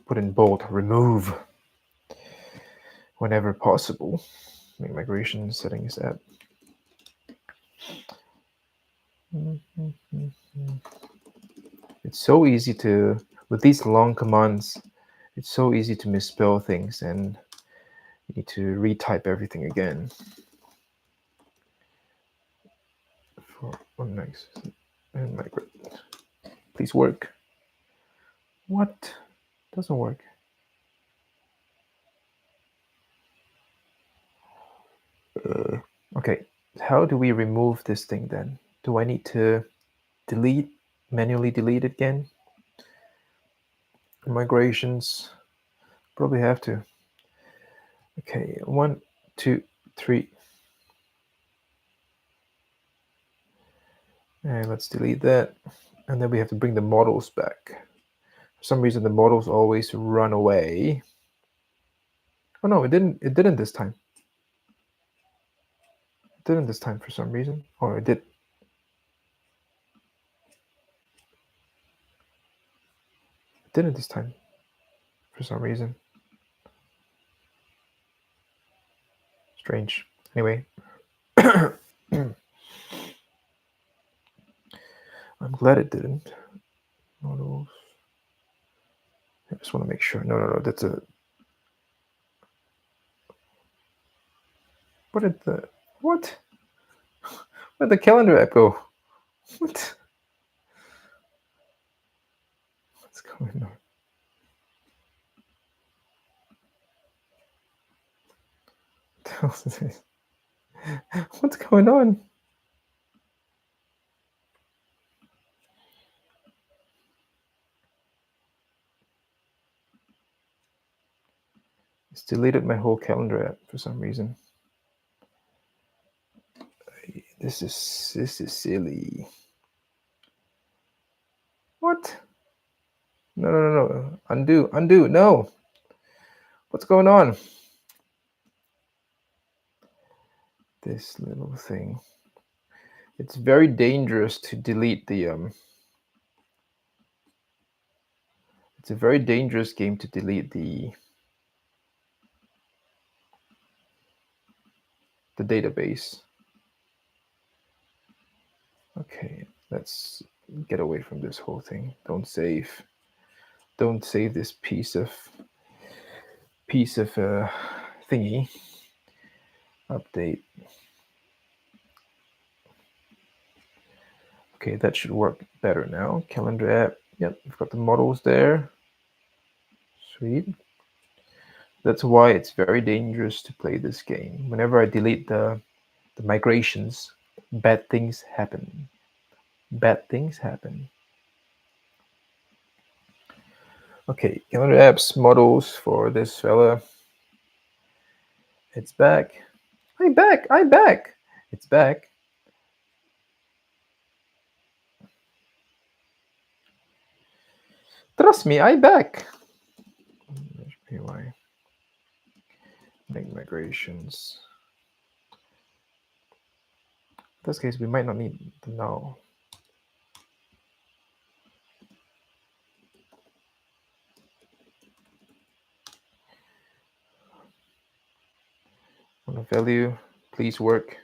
Put in bold, remove, whenever possible. Make migration settings app. It's so easy to, with these long commands, it's so easy to misspell things and you need to retype everything again. For one next and migrate. Please work. What? Doesn't work. Okay, how do we remove this thing then? Do I need to manually delete it again? Migrations, probably have to. Okay, 1, 2, 3. And let's delete that. And then we have to bring the models back. For some reason, the models always run away. Oh no, it didn't. It didn't this time. It didn't this time for some reason. Or it did. It didn't this time for some reason. Strange. Anyway. I'm glad it didn't. Models. I just want to make sure. No. That's a... What did the... What? Where'd the calendar app go? What? What's going on? What's going on? It's deleted my whole calendar app for some reason. This is silly. What? No. Undo. No. What's going on? This little thing. It's very dangerous to delete the It's a very dangerous game to delete the database. Okay, let's get away from this whole thing. Don't save this piece of thingy. Update. Okay, that should work better now. Calendar app. Yep, we've got the models there. Sweet. That's why it's very dangerous to play this game. Whenever I delete the migrations, bad things happen. Bad things happen. Okay, calendar apps, models for this fella. It's back. I'm back. It's back. Trust me, I back. HPY. Make migrations. In this case, we might not need to know. On a value, please work.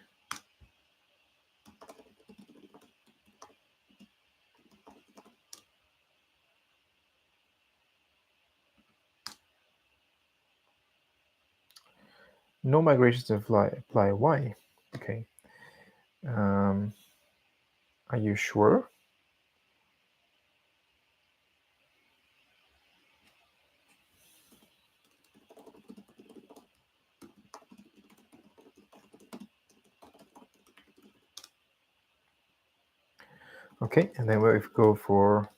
No migrations apply. Why? Okay. Are you sure? Okay, and then we go for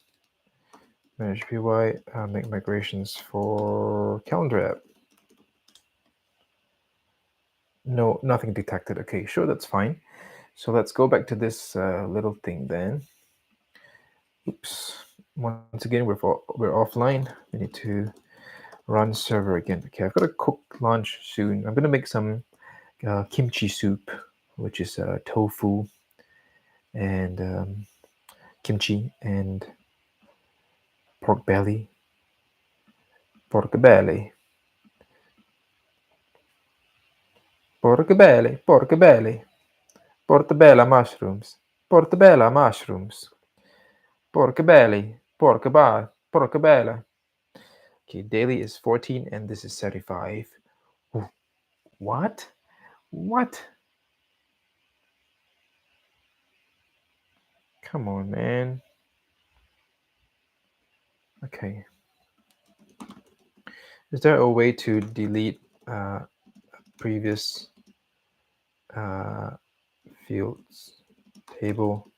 manage PY, make migrations for calendar app. No, nothing detected. Okay, sure, that's fine. So let's go back to this little thing then. Oops. Once again, we're offline. We need to run server again. Okay, I've got to cook lunch soon. I'm going to make some kimchi soup, which is tofu and kimchi and pork belly. Pork belly. Portobello, portobello, portobello mushrooms, portobello mushrooms, portobello, portobello. Okay, daily is 14 and this is 35. Ooh, what? What? Come on, man. Okay. Is there a way to delete previous fields table?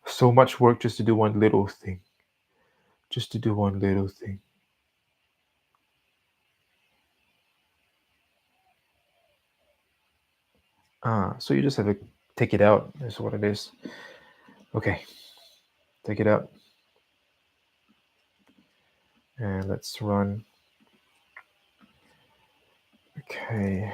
So much work just to do one little thing. Just to do one little thing. So you just have to take it out, is what it is. Okay. Take it out. And let's run. Okay.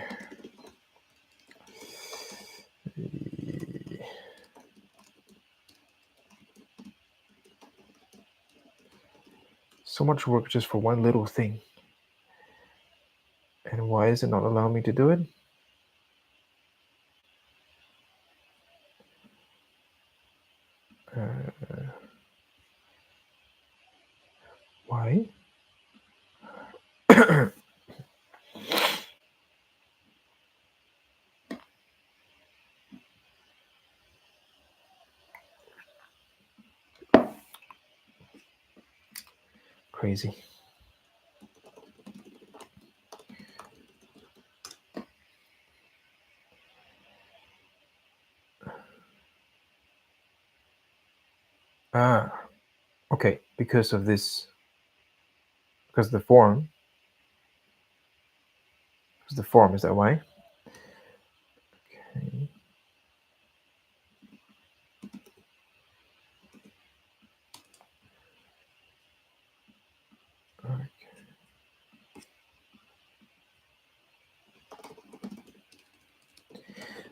So much work just for one little thing. And why is it not allowing me to do it? Why? Crazy. Okay, because of this, because the form, is that why? Okay. Okay.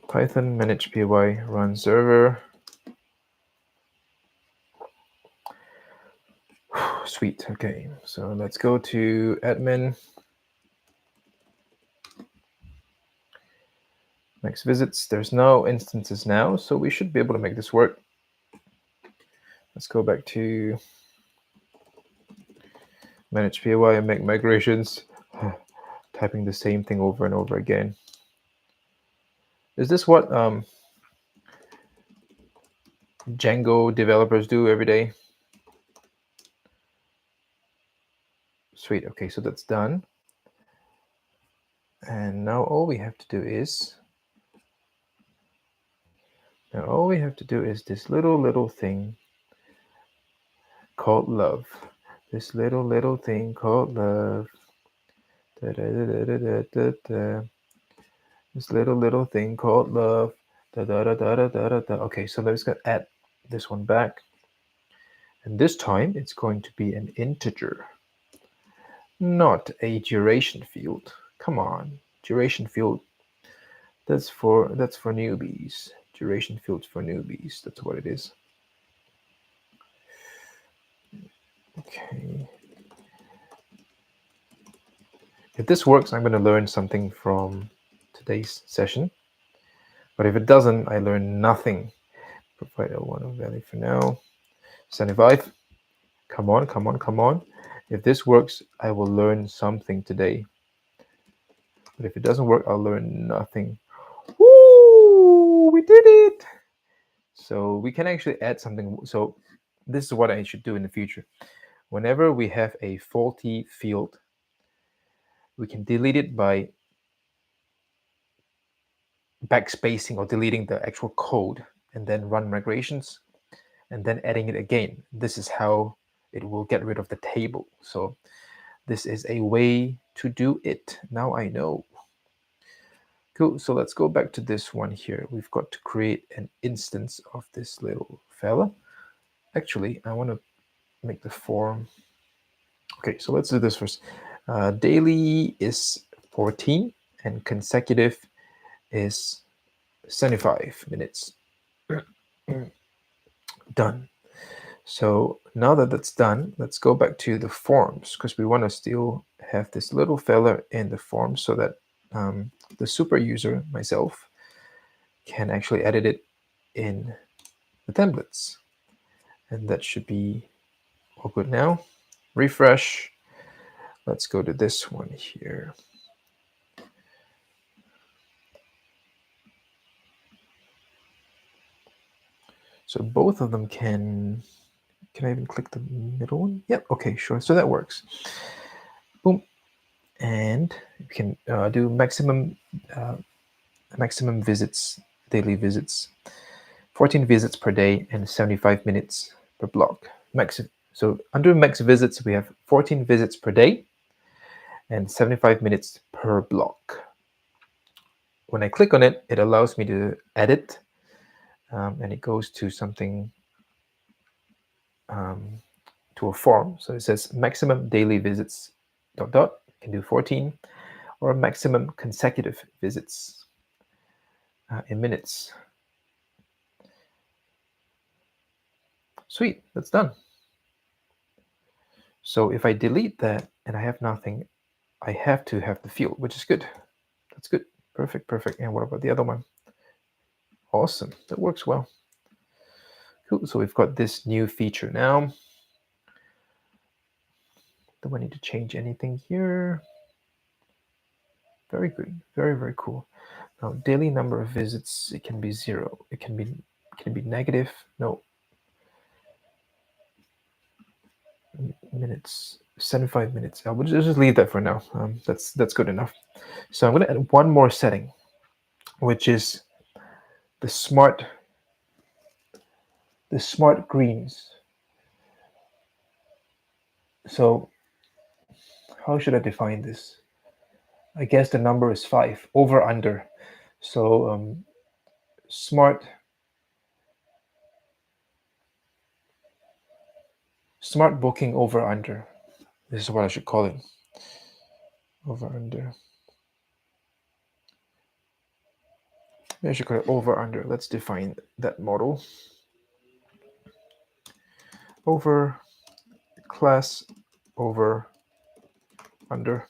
Python manage py run server. Sweet. Okay, so let's go to admin. Next visits. There's no instances now, so we should be able to make this work. Let's go back to manage py and make migrations. Typing the same thing over and over again. Is this what Django developers do every day? Sweet. Okay, so that's done. And now all we have to do is this little thing called love. This little thing called love. Da, da, da, da, da, da, da. This little thing called love. Da, da, da, da, da, da, da. Okay, so let's go add this one back. And this time it's going to be an integer, not a duration field. Come on, duration field. That's for newbies. Duration fields for newbies. That's what it is. Okay. If this works, I'm going to learn something from today's session. But if it doesn't, I learn nothing. Provide a one value for now. 75. Come on, come on, come on. If this works, I will learn something today. But if it doesn't work, I'll learn nothing. Woo! We did it! So we can actually add something. So this is what I should do in the future. Whenever we have a faulty field, we can delete it by backspacing or deleting the actual code and then run migrations and then adding it again. This is how it will get rid of the table. So this is a way to do it. Now I know. Cool. So let's go back to this one here. We've got to create an instance of this little fella. Actually, I want to make the form. Okay, so let's do this first. Daily is 14 and consecutive is 75 minutes. Done. So now that that's done, let's go back to the forms because we want to still have this little fella in the form so that the super user, myself, can actually edit it in the templates. And that should be all good now. Refresh. Let's go to this one here. So both of them can I even click the middle one? Yep, okay, sure. So that works. Boom. And you can do maximum visits, daily visits, 14 visits per day and 75 minutes per block. So under max visits, we have 14 visits per day and 75 minutes per block. When I click on it, it allows me to edit, and it goes to something, to a form. So it says maximum daily visits, ... You can do 14, or maximum consecutive visits in minutes. Sweet, that's done. So if I delete that and I have nothing, I have to have the field, which is good. That's good. Perfect, perfect. And what about the other one? Awesome, that works well. Cool, so we've got this new feature now. Do I need to change anything here? Very good, very, very cool. Now, daily number of visits, it can be 0. It can be negative. No. Minutes, 75 minutes. I will just leave that for now. That's good enough. So I'm going to add one more setting, which is the smart greens. So how should I define this? I guess the number is 5, over under. So smart booking over under. This is what I should call it. Over under. Maybe I should call it over under. Let's define that model. Over class over under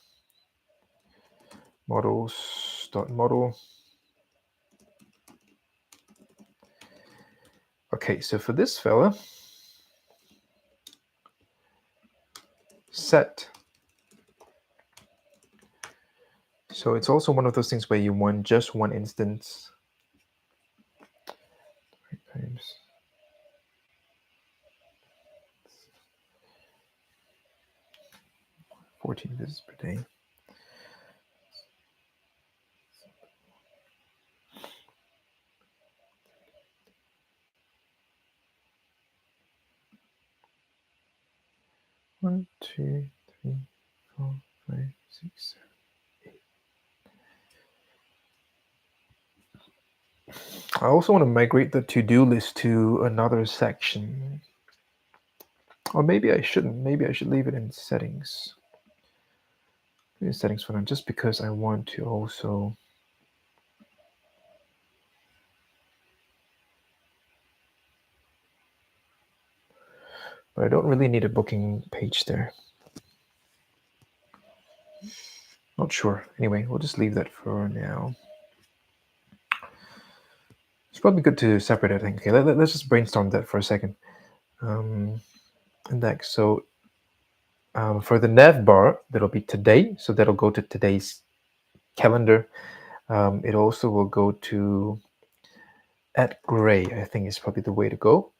models.model. Okay, so for this fella, set. So it's also one of those things where you want just one instance. Times 14 visits per day. One, two, three, 4, 5, 6, 7, 8. I also want to migrate the to-do list to another section. Or maybe I shouldn't. Maybe I should leave it in settings. Leave it in settings for now, just because I want to also. But I don't really need a booking page there. Not sure. Anyway, we'll just leave that for now. It's probably good to separate it, I think. Okay, let's just brainstorm that for a second. Index. So for the nav bar, that'll be today. So that'll go to today's calendar. It also will go to at gray, I think is probably the way to go.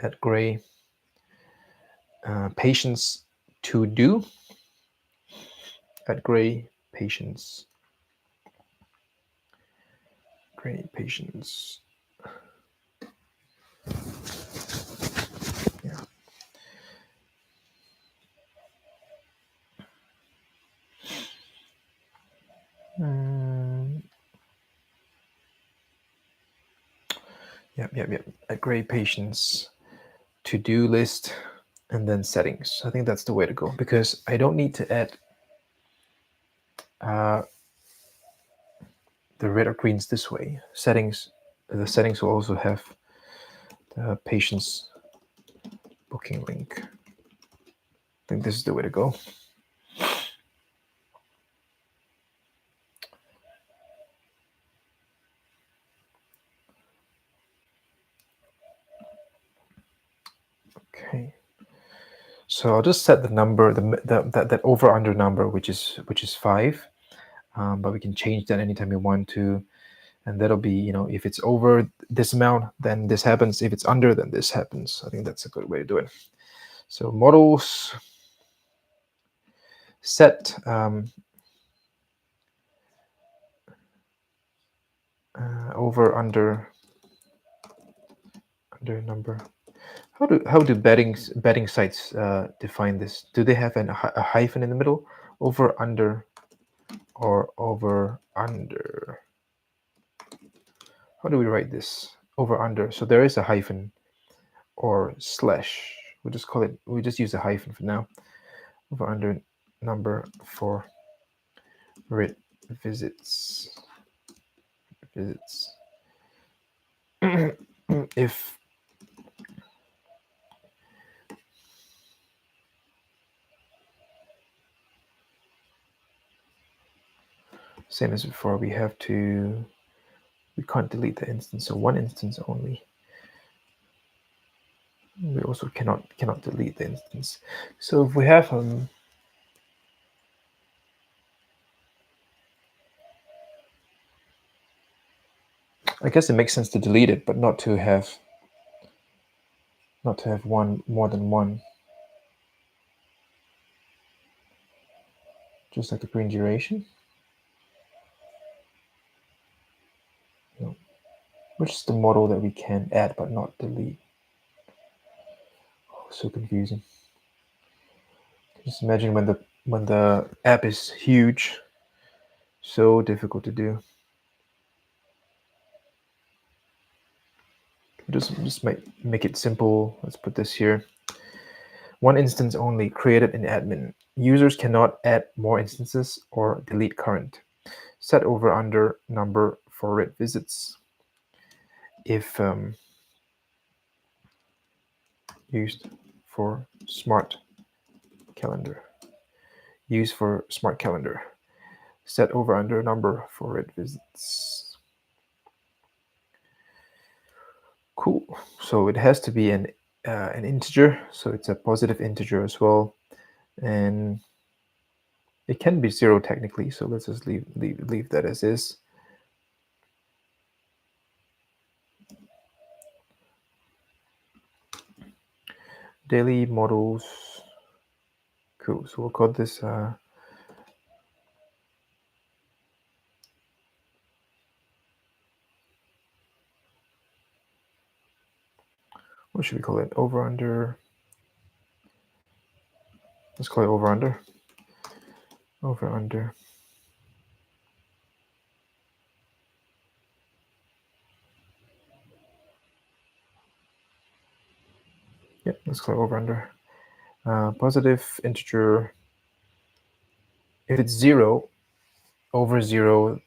At gray. Patients to do. At gray, patients. Gray, patients. Yeah. Yep. At gray, patients. To-do list. And then settings. I think that's the way to go, because I don't need to add the red or greens this way. Settings. The settings will also have the patient's booking link. I think this is the way to go. Okay. So I'll just set the number, that over under number, which is 5. But we can change that anytime we want to, and that'll be, if it's over this amount, then this happens. If it's under, then this happens. I think that's a good way to do it. So models set over under number. How do betting sites define this? Do they have a hyphen in the middle? Over under or over under? How do we write this? Over under. So there is a hyphen or slash. We'll just use a hyphen for now. Over under number for RIT visits. If same as before, we can't delete the instance, so one instance only. We also cannot delete the instance. So if we have I guess it makes sense to delete it, but not to have one more than one. Just like the green duration. No. Which is the model that we can add but not delete. Oh, so confusing. Just imagine when the app is huge, so difficult to do. Just make it simple. Let's put this here. One instance only, created in admin. Users cannot add more instances or delete current. Set over under number for RIT visits. If used for smart calendar. Used for smart calendar. Set over under number for RIT visits. Cool. So it has to be an integer, so it's a positive integer as well, and it can be 0 technically. So let's just leave that as is. Daily models. Cool. So we'll call this what should we call it? Over under. Let's call it over under. Over under. Yep, let's go over under. Positive integer. If it's 0, over 0,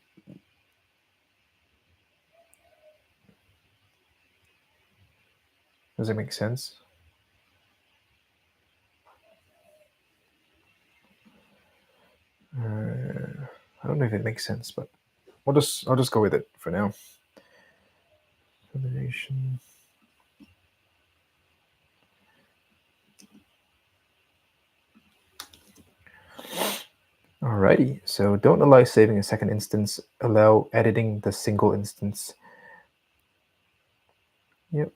does it make sense? I don't know if it makes sense, but I'll just go with it for now. Combination. Alrighty, so don't allow saving a second instance, allow editing the single instance. Yep.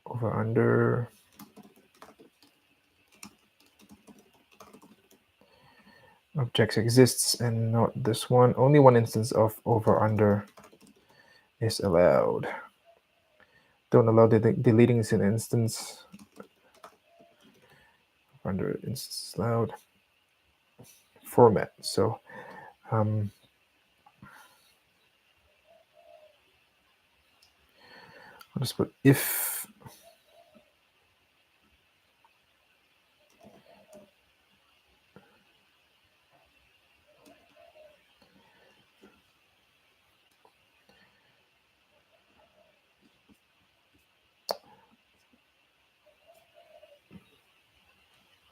Over under. Objects exists and not this one. Only one instance of over under is allowed. Don't allow deleting an instance. Under instance allowed. Format. So I'll just put if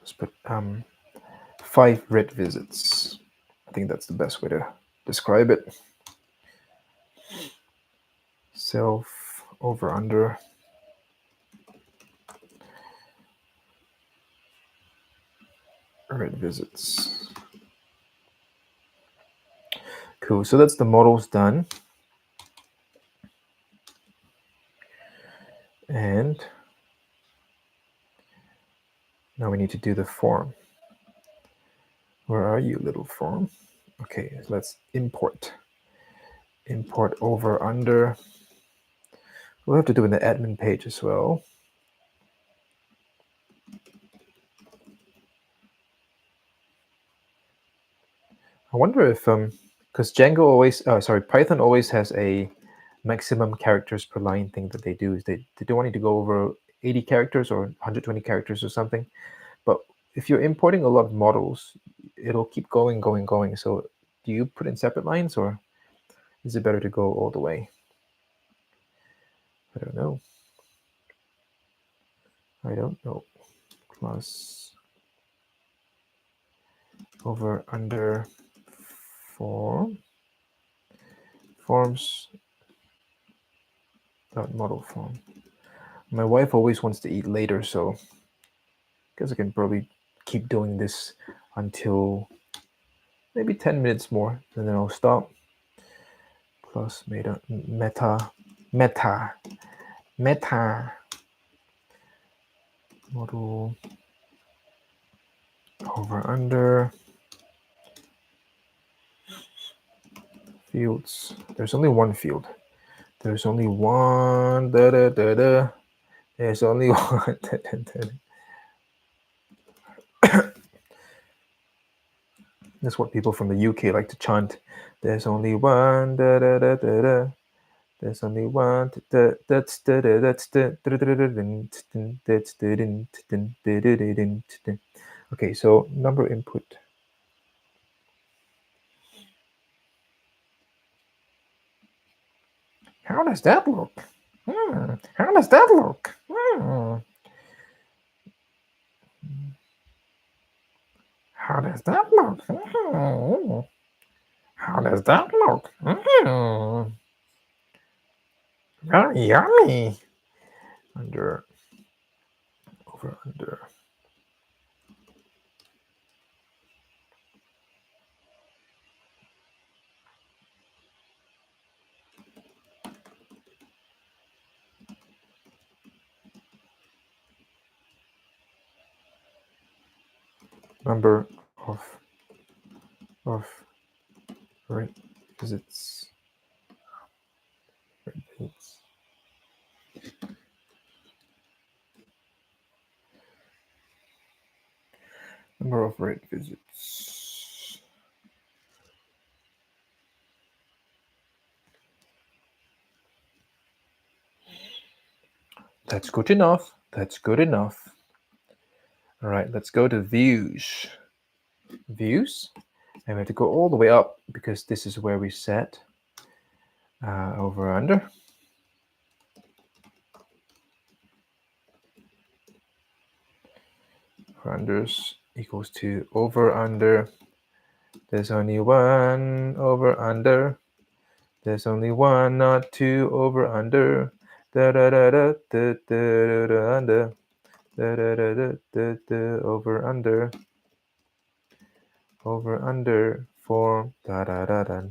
let's put 5 red visits. I think that's the best way to describe it. Self over under. Red visits. Cool. So that's the models done. And now we need to do the form. Where are you, little form? Okay, let's import. Import over under. We'll have to do it in the admin page as well. I wonder if because Django always, Python always has a maximum characters per line thing that they do. Is they don't want you to go over 80 characters or 120 characters or something. But if you're importing a lot of models, it'll keep going. So do you put in separate lines, or is it better to go all the way? I don't know. Plus over under forms dot model form. My wife always wants to eat later, so I guess I can probably keep doing this until maybe 10 minutes more, and then I'll stop. Plus meta model over under fields. There's only one field. There's only one. There's only one. That's what people from the UK like to chant. There's only one. There's only one. Okay, so number input. How does that look? How does that look? How does that look? How does that look? Very yummy. Over under. Number of red visits. Number of red visits. That's good enough. That's good enough. All right, let's go to views. Views. And we have to go all the way up because this is where we set over under. Over unders equals to over under. There's only one over under. There's only one, not two over under. Da da da da da da da under. Da da da da da da over under. Over under form da da da da.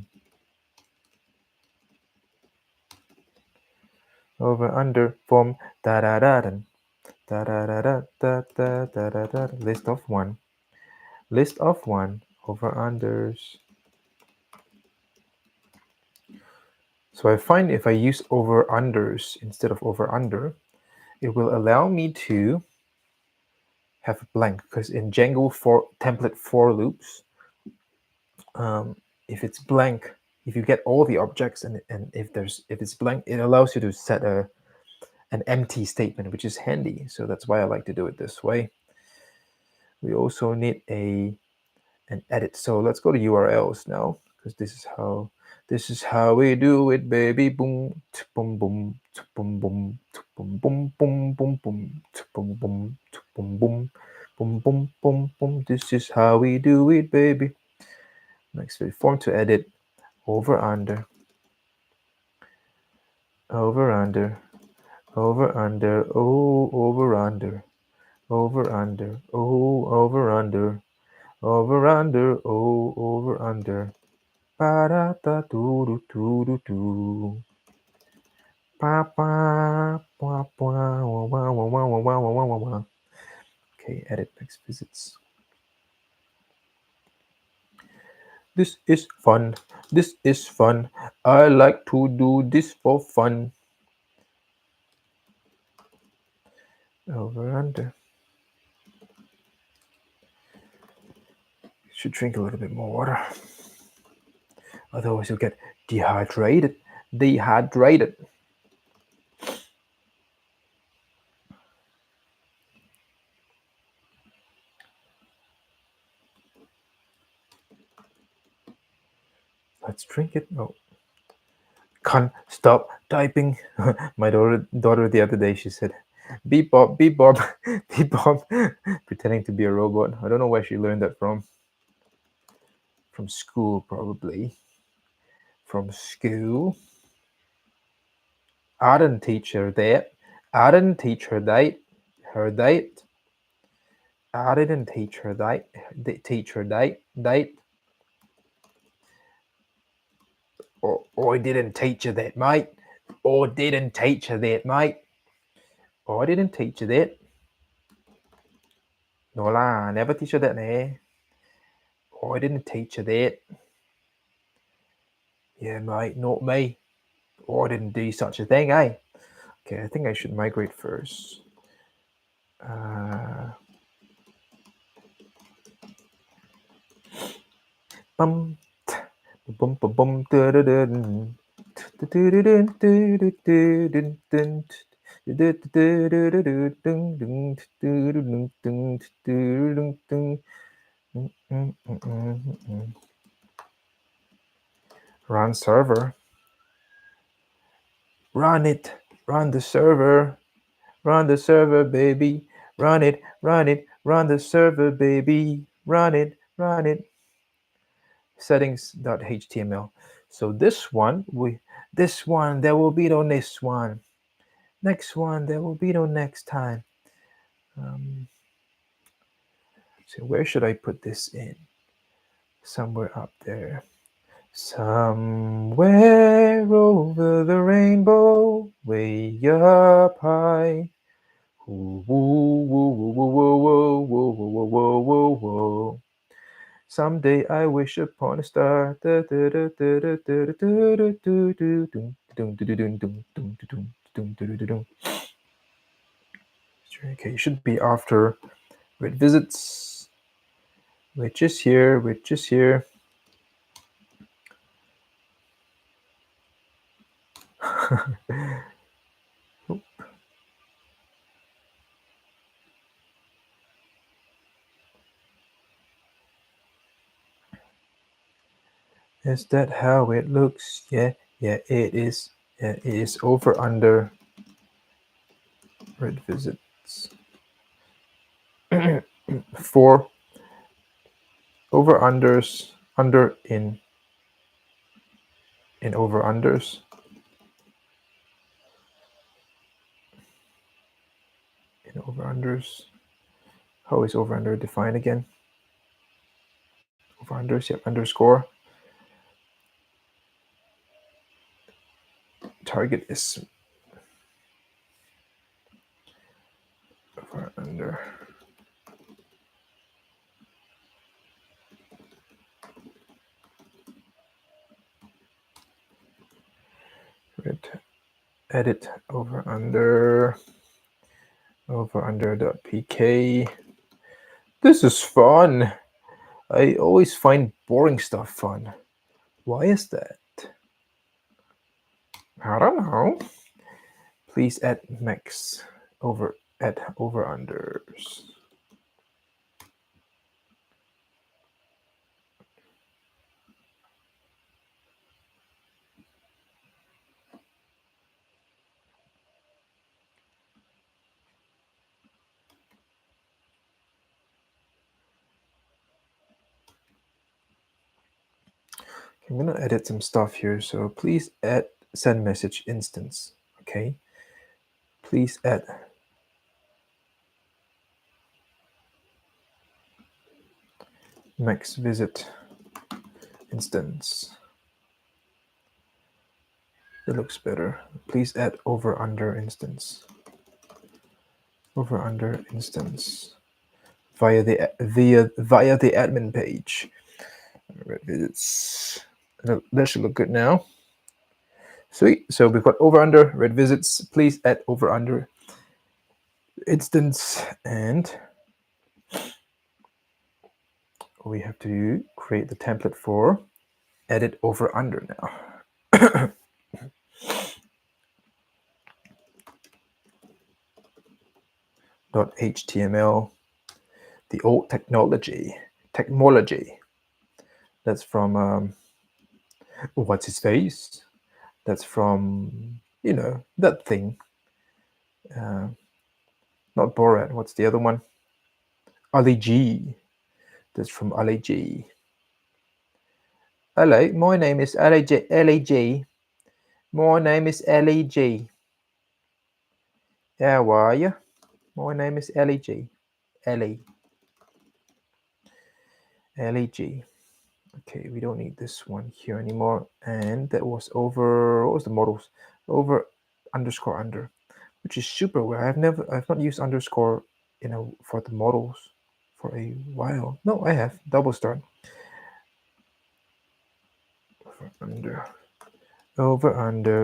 Over under form da da da da. Da da da da da da da da da. List of one. List of one over unders. So I find if I use over unders instead of over under, it will allow me to have a blank, because in Django for template for loops, if it's blank, if you get all the objects and if it's blank, it allows you to set an empty statement, which is handy. So that's why I like to do it this way. We also need an edit. So let's go to URLs now, because this is how we do it, baby. Boom, boom, boom, boom, boom, boom, boom, boom, boom, boom, boom, boom, boom, boom, boom, boom, boom, boom. This is how we do it, baby. Next, form to edit. Over under. Over under. Over under. Oh, over under. Over under. Oh, over under. Over under. Oh, over under. Ba da da do do do do do. Ba ba ba ba wa wa wa wa wa wa wa wa wa. Okay, edit next visits. This is fun. This is fun. I like to do this for fun. Over under. Should drink a little bit more water. Otherwise you'll get dehydrated. Dehydrated. Let's drink it. Oh. Can't stop typing. My daughter the other day, she said, beep bop, beep bop, beep bop, pretending to be a robot. I don't know where she learned that from. From school, probably. From school. I didn't teach her that. I didn't teach her that. Her date. I didn't teach her that. Teach her that. Date. Or I didn't teach her that, mate. Or didn't teach her that, mate. Or I didn't teach her that. No lah, I never teach her that nè. Or I didn't teach her that. Yeah, mate, not me. Or I didn't do such a thing, eh? Okay, I think I should migrate first. Bum, bum, bum, bum, da da da. Run server. Run it. Run the server. Run the server, baby. Run it. Run it. Run the server, baby. Run it. Run it. Settings.html. So this one, there will be no next one. Next one, there will be no next time. So where should I put this in? Somewhere up there. Somewhere over the rainbow, way up high. Whoa, whoa, whoa, whoa, whoa, whoa, whoa, whoa, whoa, whoa. Someday I wish upon a star. Okay, it should be after with visits, which is here, which is here. Is that how it looks? Yeah, it is. Yeah, it is over under red visits. 4 over unders, under in over unders. In over unders. How is over under defined again? Over unders, yep, underscore. Target is over under. Red edit over under .pk. This is fun. I always find boring stuff fun. Why is that? I don't know. Please add max over unders. I'm gonna edit some stuff here, so please add send message instance. Okay. Please add max visit instance. It looks better. Please add over under instance. Over under instance via the admin page. Red visits. That should look good now. Sweet. So we've got over under red visits. Please add over under instance, and we have to create the template for edit over under now. .html, the old technology. That's from what's his face. That's from that thing. Not Borat. What's the other one? Ali G. That's from Ali G. Hello, my name is Ali G. My name is Ali G. How are you? My name is Ali G. Ali G. Okay, we don't need this one here anymore. And that was over. What was the models? Over underscore under, which is super weird. I've not used underscore for the models for a while. No, I have double start. Over under,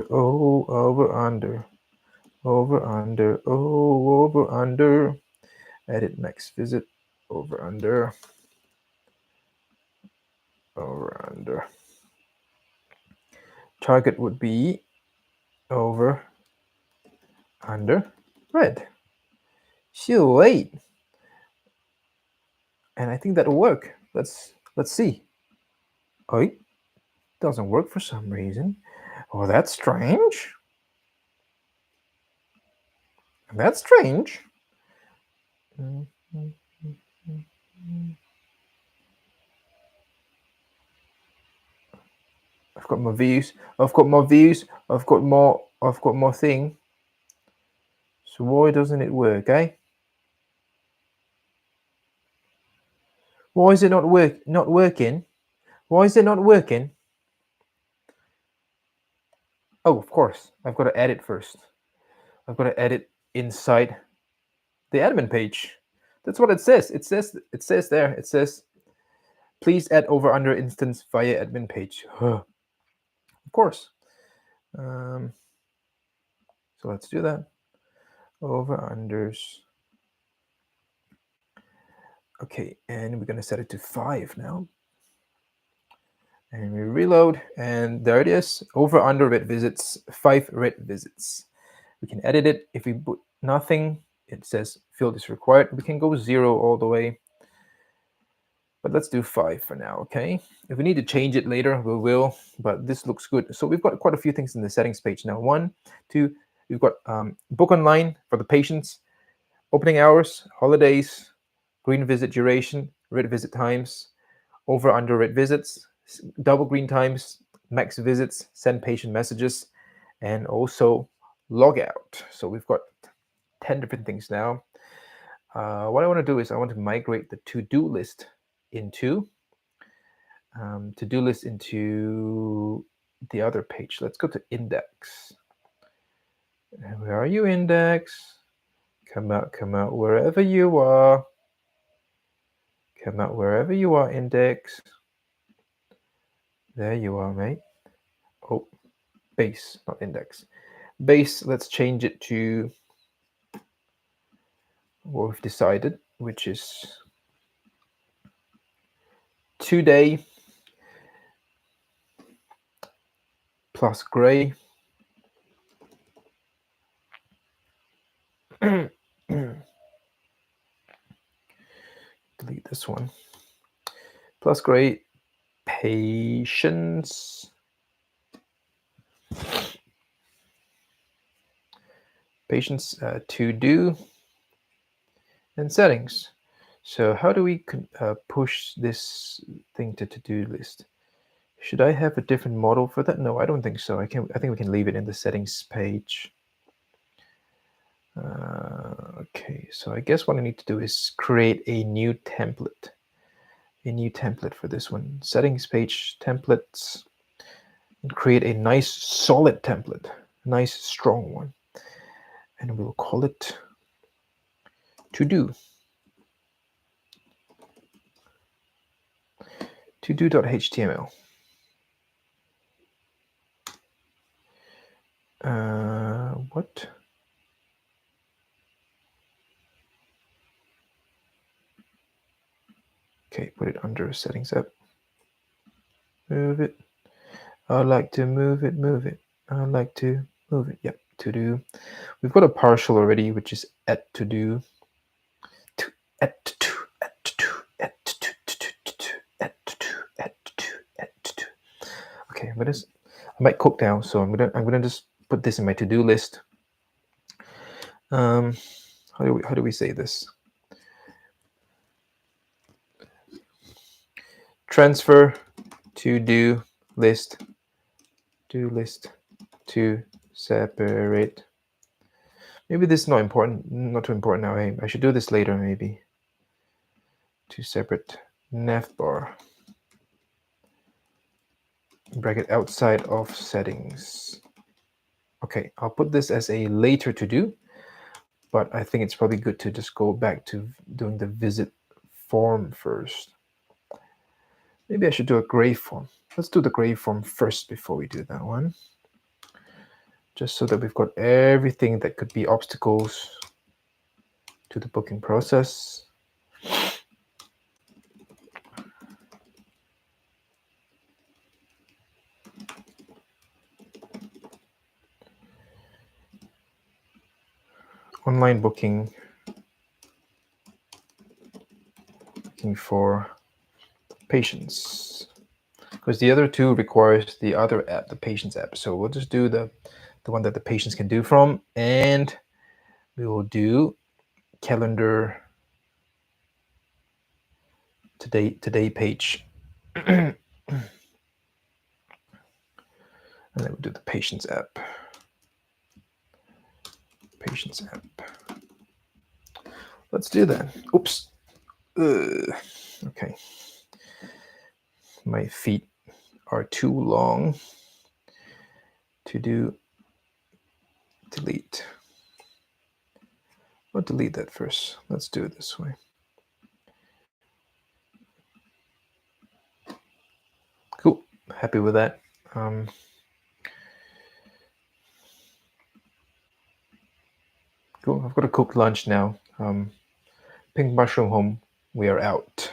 oh, over under, over under, oh, over under. Edit max visit, over under, over under. Target would be over under red. Sweet. And I think that'll work. Let's see. Oh, it doesn't work for some reason. Oh, that's strange. That's strange. I've got more views. I've got more views. I've got more thing. So why doesn't it work, eh? Why is it not working? Why is it not working? Oh, of course. I've got to edit first. I've got to edit inside the admin page. That's what it says. It says there. It says, please add over under instance via admin page. Of course. So let's do that. Over unders. Okay, and we're gonna set it to 5 now. And we reload, and there it is. Over under red visits, 5 red visits. We can edit it. If we put nothing, it says field is required. We can go 0 all the way. But let's do 5 for now, okay? If we need to change it later, we will, but this looks good. So we've got quite a few things in the settings page now. 1, 2, we've got book online for the patients, opening hours, holidays, green visit duration, red visit times, over under red visits, double green times, max visits, send patient messages, and also log out. So we've got 10 different things now. What I want to do is I want to migrate the to-do list into the other page. Let's go to index. And where are you, index? Come out wherever you are. Come out wherever you are, index. There you are, mate. Oh, base, not index. Base, let's change it to what we've decided, which is today plus gray. Delete this one. Plus gray, patience. Patients to do and settings. So how do we push this thing to to-do list? Should I have a different model for that? No, I don't think so. I think we can leave it in the settings page. Okay, so I guess what I need to do is create a new template. A new template for this one. Settings page, templates, and create a nice solid template, nice strong one. And we'll call it to do. To-do.html. What? Okay, put it under settings app. Move it. I like to move it, move it. I like to move it. Yep, to do. We've got a partial already, which is at to do. Okay, I might cook now, so I'm gonna just put this in my to-do list. How do we say this? Transfer to do list to separate. Maybe this is not too important now. I should do this later, maybe. To separate navbar. Bracket outside of settings. Okay, I'll put this as a later to do, but I think it's probably good to just go back to doing the visit form first. Maybe I should do a gray form. Let's do the gray form first before we do that one. Just so that we've got everything that could be obstacles to the booking process. Online booking for patients, because the other two requires the other app, the patients app. So we'll just do the one that the patients can do from, and we will do calendar today page. And then we'll do the patients app. Let's do that. Oops. Okay. My feet are too long to do delete. I'll delete that first. Let's do it this way. Cool. Happy with that. Cool. I've got to cook lunch now. Pink mushroom home. We are out.